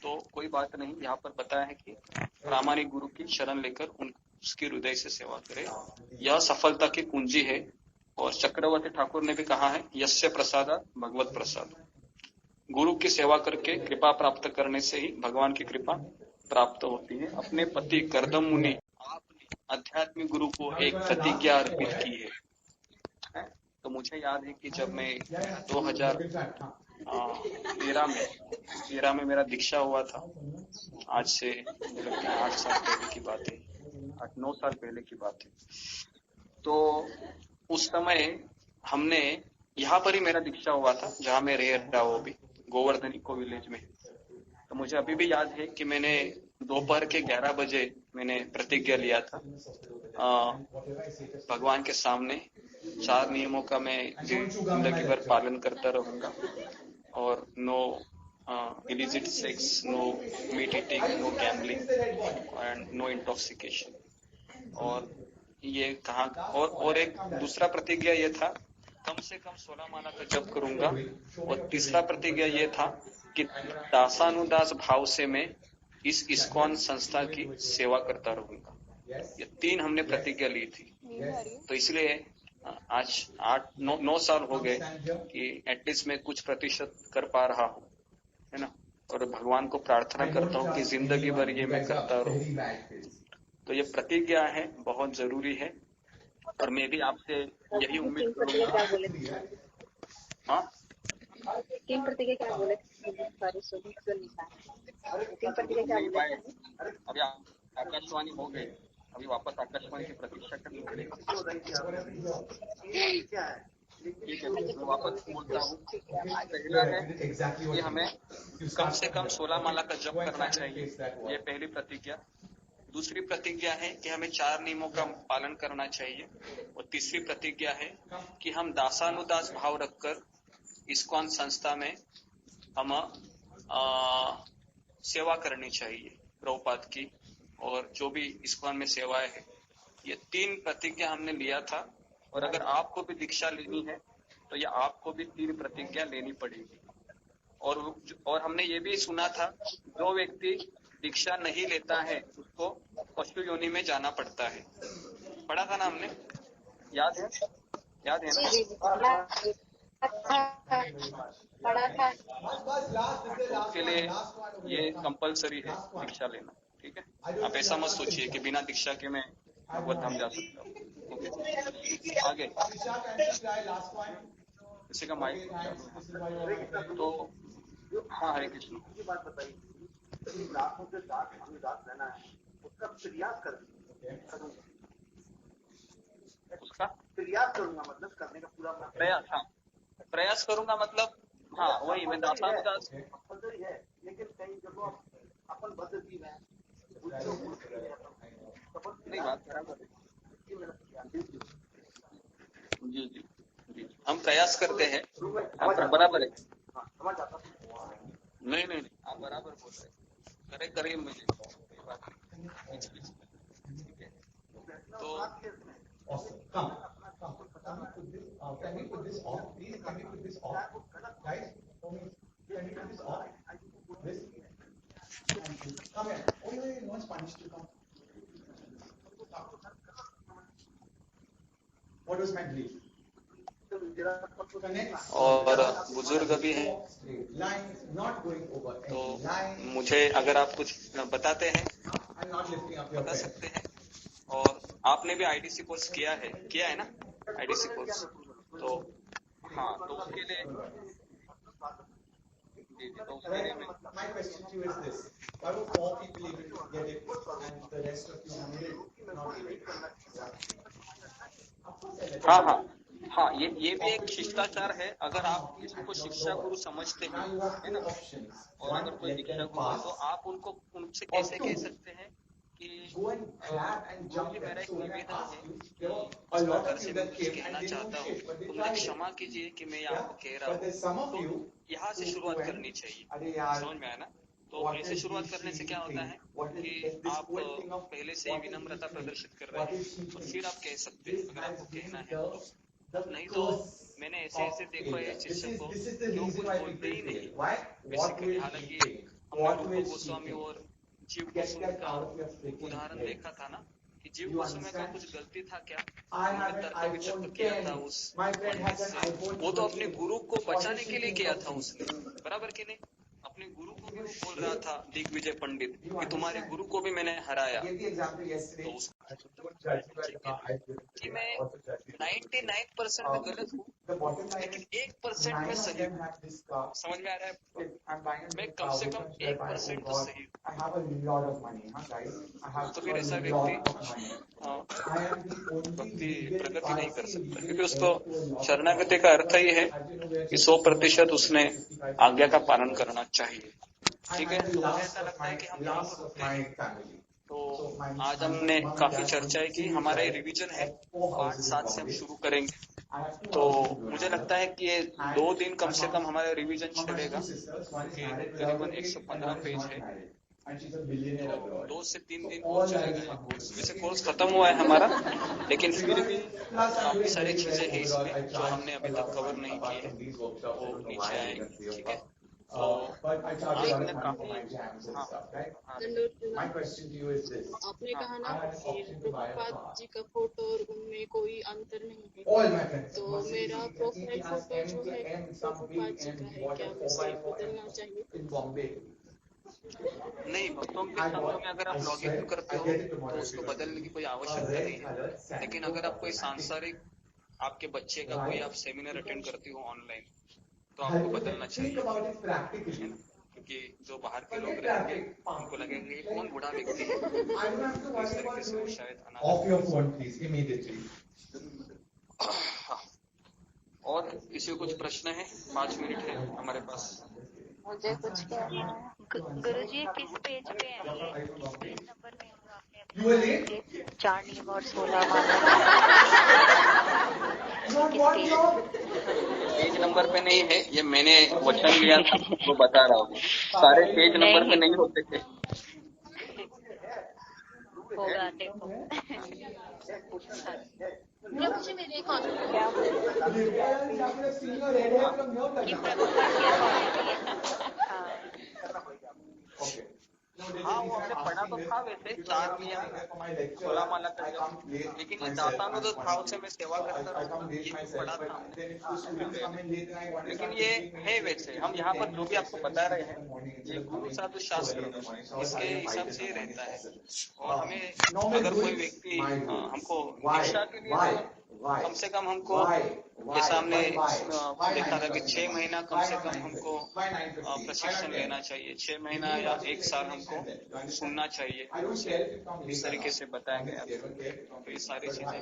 तो कोई बात नहीं। यहाँ पर बताया है कि प्रामाणिक गुरु की शरण लेकर उसकी हृदय से सेवा करें, यह सफलता की कुंजी है। और चक्रवर्ती ठाकुर ने भी कहा है, यस्य प्रसाद भगवत प्रसाद। गुरु की सेवा करके कृपा प्राप्त करने से ही भगवान की कृपा प्राप्त होती है। अपने पति करदम मुनि आपने आध्यात्मिक गुरु को एक प्रतिज्ञा अर्पित की है। तो मुझे याद है कि जब मैं 2013 में मेरा दीक्षा हुआ था, आज से 8 साल पहले की बात है, 8-9 साल पहले की बात है। तो उस समय हमने यहाँ पर ही मेरा दीक्षा हुआ था जहाँ मैं रह रहा हूँ अभी, गोवर्धन इको विलेज में। तो मुझे अभी भी याद है कि मैंने दोपहर के 11 बजे मैंने प्रतिज्ञा लिया था भगवान के सामने। 4 नियमों का मैं जिंदगी भर पालन करता रहूंगा, और no illicit sex, no meat eating, no gambling and no intoxication। और ये कहा, और एक दूसरा प्रतिज्ञा ये था, कम से कम 16 माला का जप करूंगा। और तीसरा प्रतिज्ञा ये था कि दासानुदास भाव से मैं इस इस्कॉन संस्था की सेवा करता रहूंगा। ये 3 हमने प्रतिज्ञा ली थी। तो इसलिए आज 8-9 साल हो गए कि एटलीस्ट मैं कुछ प्रतिशत कर पा रहा हूँ, है ना। और भगवान को प्रार्थना करता हूँ कि जिंदगी भर ये मैं करता रहूं। तो ये प्रतिज्ञा है, बहुत जरूरी है, और मैं भी आपसे यही उम्मीद करूंगा। हाँ, 3 प्रतिज्ञा क्या बोले? अभी आकाशवाणी हो गई, अभी वापस आकाशवाणी की प्रतीक्षा करनी पड़ेगी। ठीक है, मैं वापस बोलता हूँ। पहला है कि हमें कम से कम 16 माला का जप करना चाहिए, ये पहली प्रतिज्ञा। दूसरी प्रतिज्ञा है कि हमें 4 नियमों का पालन करना चाहिए। और तीसरी प्रतिज्ञा है कि हम दासानुदास भाव रखकर इस्कॉन संस्था में हम सेवा करनी चाहिए प्रभुपाद की, और जो भी इस्कॉन में सेवाएं है। ये 3 प्रतिज्ञा हमने लिया था, और अगर आपको भी दीक्षा लेनी है तो ये आपको भी 3 प्रतिज्ञा लेनी पड़ेगी। और हमने ये भी सुना था, जो व्यक्ति दीक्षा नहीं लेता है उसको पशु योनि में जाना पड़ता है। पढ़ा था ना हमने, याद है ना? पढ़ा था। उसके लिए ये कंपलसरी है दीक्षा लेना, ठीक है। आप ऐसा मत सोचिए कि बिना दीक्षा के मैं भगवत धाम जा सकता हूँ। ओके, आगे किसी का माइक तो हाँ, हरे कृष्ण। मुझे बात बताइए, ग्राहकों के साथ हमें साथ रहना है, उसका प्रयास करूंगा, उसका प्रयास करूंगा मतलब करने का पूरा प्रयास, हाँ प्रयास करूंगा मतलब हाँ वही मैं दासानुदास कंपलसरी है, लेकिन कई जगह अपन बदलती है नहीं, बात बराबर है। जी जी जी, हम प्रयास करते हैं, आप बराबर है। नहीं नहीं, आप बराबर बोल रहे हैं, करेक्ट करिए मुझे बात बीच बीच में, ठीक है। तो Awesome. Come. Can we put this off? Please, can we put this off? Guys, can we put this off? This? Thank you. Come here. Oh, no, no one's punished you. Come. What was my belief? और बुजुर्ग भी हैं, तो मुझे अगर आप कुछ बताते हैं बता सकते हैं। और आपने भी आईडीसी कोर्स किया है ना, आईडीसी कोर्स, तो हाँ, तो उसके लिए जी जी, तो उसके लिए My question to you is this: why were 4 people able to get it and the rest of you not able to? हाँ हाँ हाँ, ये भी एक शिष्टाचार है। अगर आप किसी को शिक्षा गुरु समझते हैं, है ना, और अगर कोई दीक्षा गुरु है तो आप उनसे कैसे कह सकते हैं कि मुझे मेरा एक निवेदन है कि इस प्रकार से मैं कुछ कहना चाहता हूँ, तो मुझे क्षमा कीजिए कि मैं आपको कह रहा हूँ। तो यहाँ से शुरुआत करनी चाहिए, समझ में आया ना। तो ऐसे शुरुआत करने से क्या होता है कि आप पहले से ही विनम्रता प्रदर्शित कर रहे हैं, और फिर आप कह सकते हैं अगर आपको कहना है तो। नहीं तो मैंने ऐसे देखो है शिष्य को क्यों कुछ बोलते ही नहीं बेसिकली। हालांकि हमने रूप गोस्वामी और जीव गोस्वामी का उदाहरण देखा था ना, कि जीव गोस्वामी का कुछ गलती था क्या, उन्होंने तर्क वितर्क किया था उस पंडित से, वो तो अपने गुरु को बचाने के लिए किया था उसने, बराबर कि नहीं। अपने गुरु को भी वो बोल रहा था दिग्विजय पंडित कि तुम्हारे गुरु को भी मैंने हराया। तो कि मैं 99% में गलत हूँ, लेकिन 1% में सही हूँ, समझ में आ रहा है। मैं कम से कम 1% तो सही हूँ। तो फिर ऐसा व्यक्ति प्रगति नहीं कर सकता, क्योंकि उसको शरणागति का अर्थ ही है कि 100% उसने आज्ञा का पालन करना चाहिए, ठीक है। तो मुझे ऐसा लगता है कि हम यहाँ पर रुकते हैं। तो आज हमने काफी चर्चाएं की, हमारा ये रिवीजन है, पार्ट 7 से हम शुरू करेंगे। तो मुझे लगता है कि ये 2 दिन कम से कम हमारा रिवीजन चलेगा, क्योंकि करीबन 115 पेज है। तो 2 से 3 दिन और चलेगा ये कोर्स। वैसे कोर्स खत्म हुआ है हमारा, लेकिन फिर भी काफी सारी चीजें हैं इसमें जो हमने अभी तक कवर नहीं की है, वो नीचे आएंगे, ठीक है। तो आपने कहा ना कि प्रभुपाद जी का फोटो और उनमें कोई अंतर नहीं है, तो मेरा प्रोफाइल फोटो जो है प्रभुपाद जी का है, क्या उसे बदलना चाहिए? नहीं, भक्तों के संघ में अगर आप लॉग इन करते हो तो उसको बदलने की कोई आवश्यकता नहीं है। लेकिन अगर आप कोई सांसारिक, आपके बच्चे का कोई आप सेमिनार अटेंड करती हो ऑनलाइन, तो आपको बदलना चाहिए, क्योंकि जो बाहर के लोग रहेंगे उनको लगेगा ये कौन बूढ़ा व्यक्ति है, इस तरीके से वो शायद और किसी को कुछ प्रश्न है? 5 मिनट है हमारे पास। मुझे कुछ कहना है। गुरुजी किस पेज पे है ये? पेज नंबर में आपने 4 नियम और 16 माला पेज नंबर पे नहीं है, ये मैंने वचन लिया था वो बता रहा हूँ। सारे पेज नंबर पे नहीं होते थे। होगा देखो। मुझे मेरे क्या कि प्रभुपाद की अथॉरिटी है। हाँ वो हमने पढ़ा तो था वैसे 4 नियम 16 माला का जप, लेकिन ये दातानुदार भाव से मैं सेवा करता रहूँ ये भी पढ़ा था हमने। लेकिन ये है वैसे हम यहाँ पर जो भी आपको बता रहे हैं ये गुरु साधु शास्त्र इसके हिसाब से रहता है। और हमें अगर कोई व्यक्ति हमको दीक्षा के लिए कम से कम हमको जैसा हमने देखा था कि 6 महीना कम से कम हमको प्रशिक्षण लेना चाहिए, 6 महीना या 1 साल हमको सुनना चाहिए, इस तरीके से बताया गया। तो ये सारी चीजें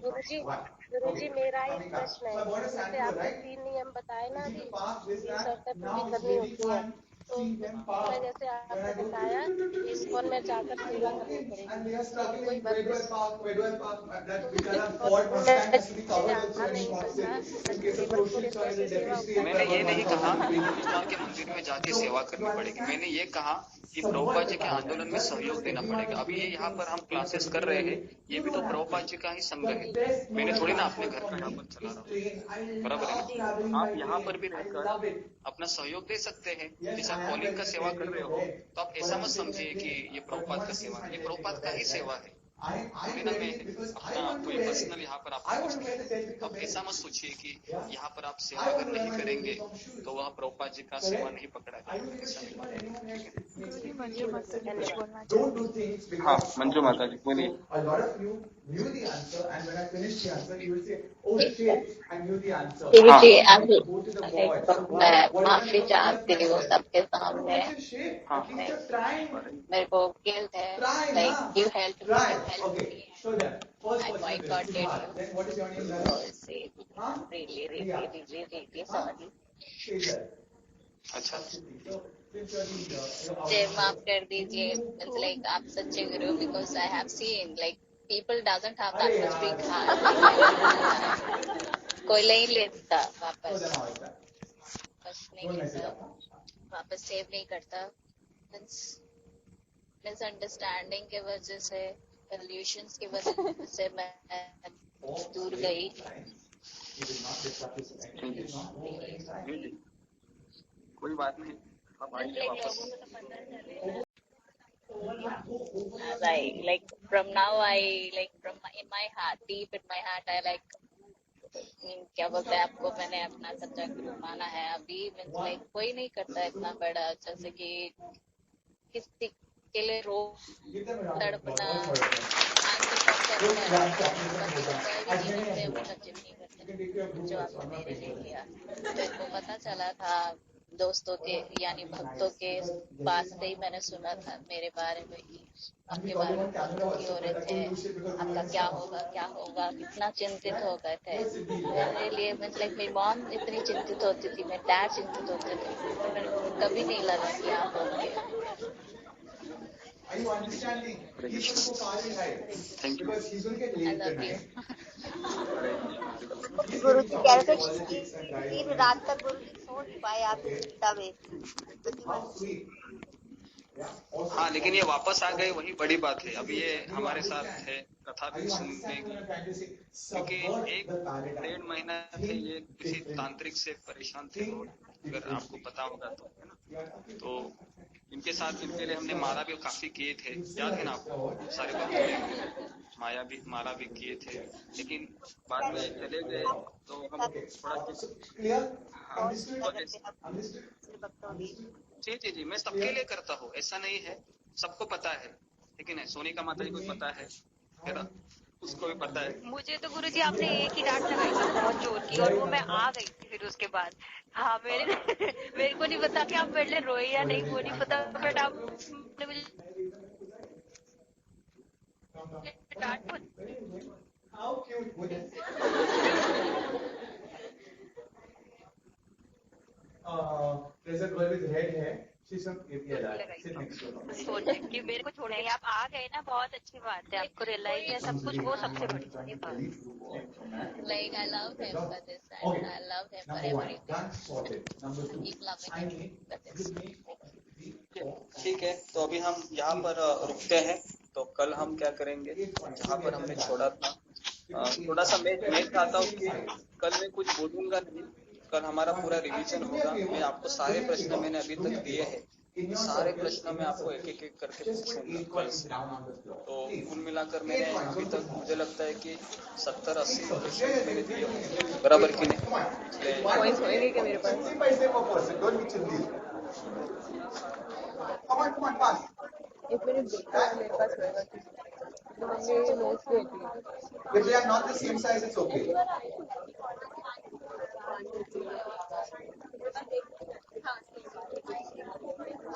गुरुजी मेरा एक प्रश्न है, जैसे आपने 3 नियम बताए ना अभी, 20 शर्तें पूरी करनी होती है, तो मैं जैसे आपने बताया इस्कॉन में जाकर सेवा करनी पड़ेगी, कोई मैंने ये नहीं कहा इस्कॉन के मंदिर में जाके सेवा करनी पड़ेगी, मैंने ये कहा कि प्रभुपाद जी के आंदोलन में सहयोग देना पड़ेगा। अभी ये यहाँ पर हम क्लासेस कर रहे हैं, ये भी तो प्रभुपाद जी का ही संघ है, मैंने थोड़ी ना अपने घर का यहाँ पर चला रहा हूँ, बराबर है ना। आप यहाँ पर भी रहकर अपना सहयोग दे सकते हैं, जैसे आप कॉलिंग का सेवा कर रहे हो तो आप ऐसा मत समझिए कि ये प्रभुपाद का सेवा है, ये प्रभुपाद का ही सेवा है, थोड़ी ना मैं अपना कोई पर्सनल यहाँ पर आपको। अब ऐसा मत सोचिए कि यहाँ पर आप सेवा अगर नहीं करेंगे तो वह प्रभुपाद जी का सेवा नहीं पकड़ा जाएगा। हाँ मंजू माता जी बोलिए। मैं माफी चाहती हूँ सबके सामने, मेरे को गिल्ट है, like you help me, I boycotted you. Really sorry. अच्छा मुझे माफ कर दीजिए, it's like आप सच्चे गुरु, because I have seen like people doesn't have that much big heart. कोई नहीं लेता वापस नहीं लेता, वापस सेव नहीं करता, मिसअंडरस्टैंडिंग के वजह से, कंफ्यूजन की वजह से मैं दूर गई। कोई बात नहीं, अब आइए वापस। Like from now I like in my heart, deep in my heart I like क्या बोलते हैं आपको, मैंने अपना सच्चा गुरु माना है। अभी लाइक कोई नहीं करता इतना बड़ा, जैसे कि किसी के लिए रो तड़पना जो आपने मेरे लिए किया, मेरे को पता चला था दोस्तों के यानी भक्तों के पास से ही मैंने सुना था मेरे बारे में, आपके बारे में दुखी हो रहे थे, आपका क्या होगा, कितना चिंतित हो गए थे मेरे लिए। मतलब मेरी मॉम इतनी चिंतित होती थी, मेरे डैड चिंतित होते थे, तो मेरे को कभी नहीं लगा कि आप होंगे। Are you understanding? He's going to go far in life. Thank you. Because he's going to get late tonight. गुरु जी कह रहे थे कि रात तक गुरु जी सो नहीं पाए आप तब। हाँ लेकिन ये वापस आ गए, वही बड़ी बात है। अभी ये हमारे साथ है, कथा भी सुनने की, क्योंकि 1-1.5 महीना थे ये किसी तांत्रिक से परेशान थे, अगर आपको पता होगा तो, है ना। तो इनके साथ इनके लिए हमने माला भी काफी किए थे, याद है ना आपको, सारे बात माला भी किए थे, लेकिन बाद में चले गए तो हम थोड़ा जी मैं सबके लिए करता हूँ, ऐसा नहीं है, सबको पता है, लेकिन सोनिका माता जी को पता है, उसको भी पता है। मुझे तो गुरु जी आपने एक ही डांट लगाई थी बहुत जोर की, और वो मैं आ गई थी फिर उसके बाद। हाँ मेरे को नहीं पता कि आप मेरे लिए रोए या नहीं, वो नहीं पता, बट आप डांट there's a girl with red hair. She's from APLR. Sit next to her. सोच कि मेरे को छोड़ आप आ गए ना, बहुत अच्छी बात है, आपको रियलाइज है सब कुछ, वो सबसे बड़ी बात। Like I love him for this, and I love him for everything. Done, sorted. Number 2. Keep loving him for this. ठीक है, तो अभी हम यहाँ पर रुकते हैं। तो कल हम क्या करेंगे, जहाँ पर हमने छोड़ा था, थोड़ा सा मैं चाहता हूँ कि कल मैं कुछ बोलूंगा नहीं, कल हमारा पूरा रिवीजन होगा। मैं आपको सारे प्रश्न मैंने अभी तक दिए हैं, सारे प्रश्न मैं आपको एक एक करके पूछूंगा कल से। तो कुल मिलाकर मैंने अभी तक मुझे लगता है कि 70-80 प्रश्न मेरे दिए होंगे, बराबर कि नहीं? पॉइंट्स होंगे क्या मेरे पास? एक मिनट देखो मेरे पास होगा तो हमने नोट्स लिए थे। If they are not the same size, it's okay.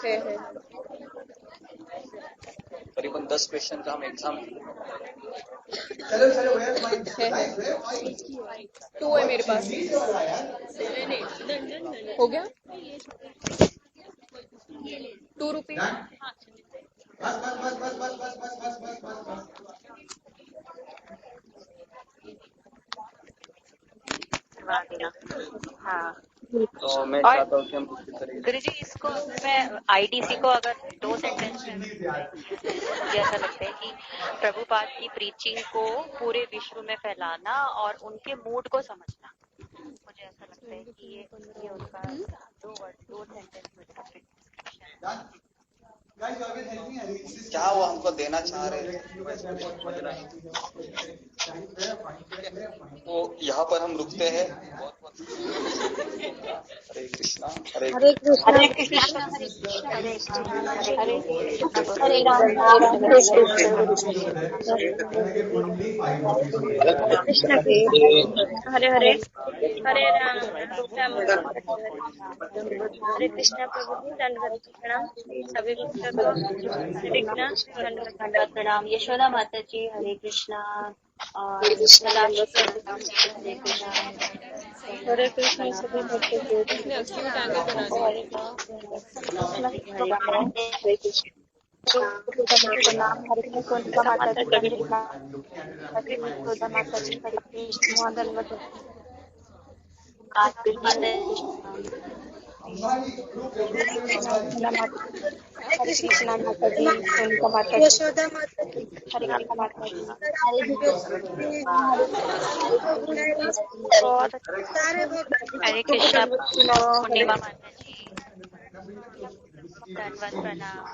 है करीबन 10 क्वेश्चन का हम एग्जाम चलो where my guys, where my 2 है मेरे पास। हो गया 2 रुपीज। बस हाँ। तो मैं चाहता हूँ कि हम इसी तरीके गुरु जी इसको मैं आईडीसी को अगर 2 सेंटेंस में मुझे ऐसा लगता है कि प्रभुपाद की प्रीचिंग को पूरे विश्व में फैलाना और उनके मूड को समझना, मुझे ऐसा लगता है कि ये उनका 2 सेंटेंस में क्या वो हमको देना चाह रहे थे तो यहाँ पर हम रुकते हैं। बहुत बहुत हरे कृष्णा हरे कृष्णा हरे कृष्णा हरे राम कृष्ण के हरे हरे हरे राम हरे कृष्णा प्रभु जी दंडवत प्रणाम सभी भक्तों को हरे कृष्णा दंडवत प्रणाम। यशोदा माता जी हरे कृष्णा और हरे कृष्णा सभी भक्तों को इसने असली में टांगे बना दी। हरे कृष्णा हरे कृष्णा माता जी हरे कृष्णा माता जी हरे कृष्णा दंडवत हरे कृष्णा माता जी सोनिका माता जी यशोदा माता जी हरे कृष्णा माता जी बहुत हरे कृष्णा पूर्णिमा माता जी दंडवत प्रणाम।